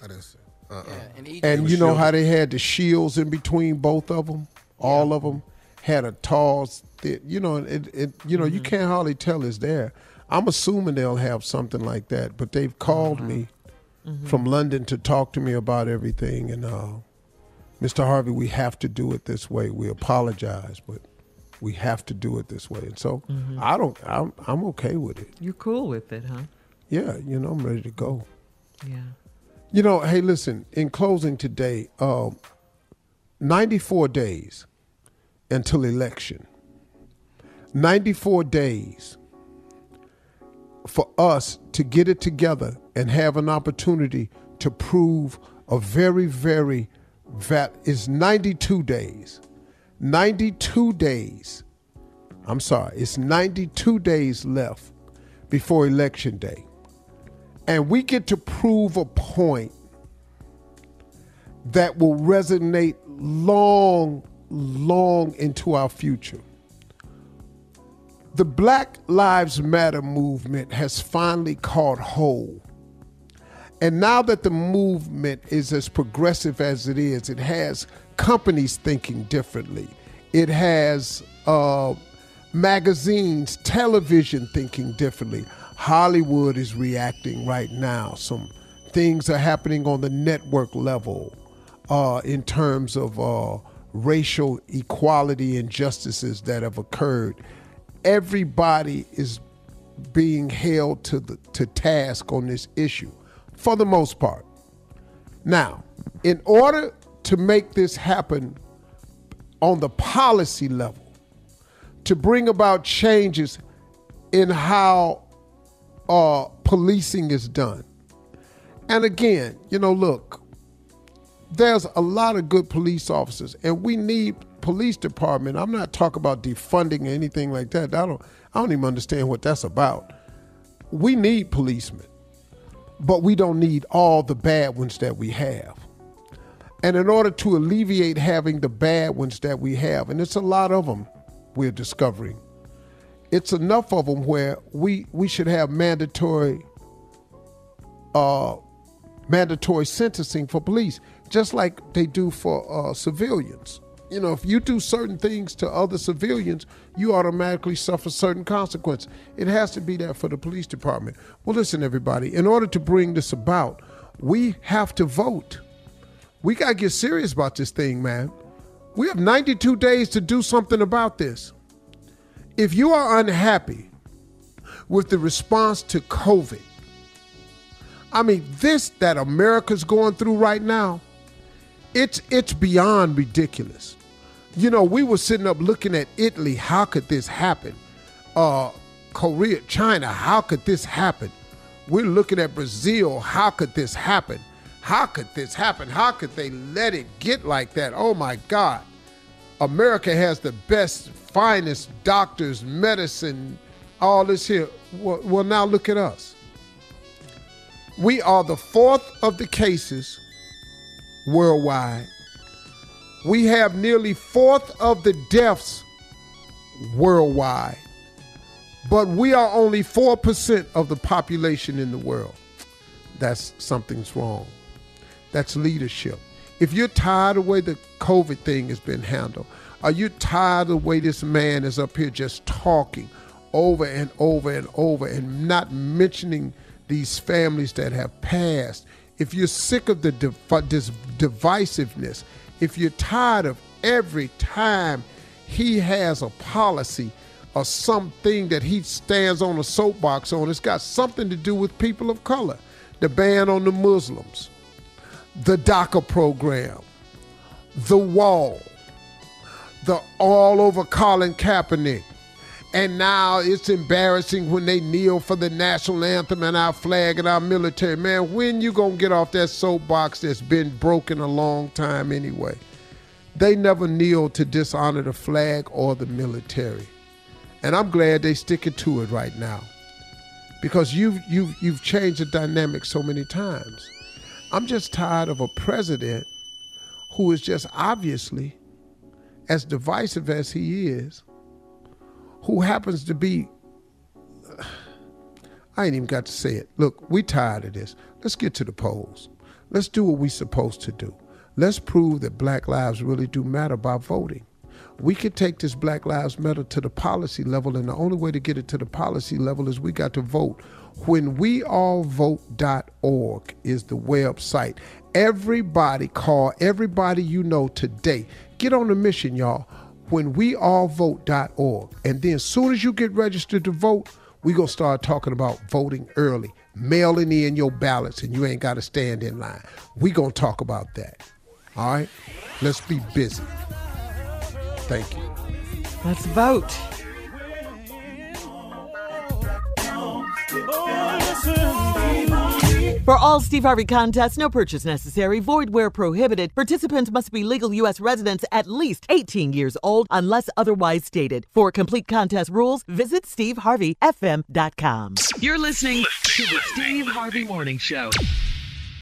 And you know how they had the shields in between both of them. All of them had a tall, you can't hardly tell it's there. I'm assuming they'll have something like that, but they've called me from London to talk to me about everything. And Mr. Harvey, we have to do it this way. We apologize, but we have to do it this way. And so I'm okay with it. You're cool with it, huh? Yeah, I'm ready to go. Yeah. Hey, listen, in closing today, 94 days until election. 94 days for us to get it together and have an opportunity to prove a very, very it's 92 days. 92 days. I'm sorry. It's 92 days left before Election Day. And we get to prove a point that will resonate long, long into our future. The Black Lives Matter movement has finally caught hold. And now that the movement is as progressive as it is, it has companies thinking differently. It has magazines, television thinking differently. Hollywood is reacting right now. Some things are happening on the network level in terms of racial equality injustices that have occurred. Everybody is being held to task on this issue, for the most part. Now, in order to make this happen on the policy level, to bring about changes in how policing is done. And again, look, there's a lot of good police officers, and we need police department. I'm not talking about defunding or anything like that. I don't even understand what that's about. We need policemen, but we don't need all the bad ones that we have. And in order to alleviate having the bad ones that we have, and it's a lot of them we're discovering, it's enough of them where we should have mandatory sentencing for police, just like they do for civilians. If you do certain things to other civilians, you automatically suffer certain consequences. It has to be that for the police department. Well, listen, everybody, in order to bring this about, we have to vote. We got to get serious about this thing, man. We have 92 days to do something about this. If you are unhappy with the response to COVID, this that America's going through right now, it's beyond ridiculous. We were sitting up looking at Italy. How could this happen? Korea, China, how could this happen? We're looking at Brazil. How could this happen? How could this happen? How could they let it get like that? Oh my God. America has the best, finest doctors, medicine, all this here. Well, now look at us. We are the fourth of the cases worldwide. We have nearly fourth of the deaths worldwide. But we are only 4% of the population in the world. Something's wrong. That's leadership. If you're tired of the way the COVID thing has been handled, are you tired of the way this man is up here just talking over and over and over and not mentioning these families that have passed? If you're sick of this divisiveness, if you're tired of every time he has a policy or something that he stands on a soapbox on, it's got something to do with people of color. The ban on the Muslims, the DACA program, the wall, the all over Colin Kaepernick, And now it's embarrassing when they kneel for the national anthem and our flag and our military. Man, when you gonna get off that soapbox that's been broken a long time anyway? They never kneel to dishonor the flag or the military. And I'm glad they sticking to it right now, because you've changed the dynamic so many times. I'm just tired of a president who is just obviously, as divisive as he is, who happens to be, I ain't even got to say it. Look, we tired of this. Let's get to the polls. Let's do what we supposed to do. Let's prove that black lives really do matter by voting. We could take this Black Lives Matter to the policy level, and the only way to get it to the policy level is we got to vote. WhenWeAllVote.org is the website. Everybody call everybody you know today. Get on the mission, y'all. WhenWeAllVote.org. And then as soon as you get registered to vote, we're going to start talking about voting early, mailing in your ballots, and you ain't got to stand in line. We're going to talk about that. All right? Let's be busy. Thank you. Let's vote. For all Steve Harvey contests, no purchase necessary, void where prohibited. Participants must be legal U.S. residents at least 18 years old unless otherwise stated. For complete contest rules, visit SteveHarveyFM.com. You're listening to the Steve Harvey Morning Show.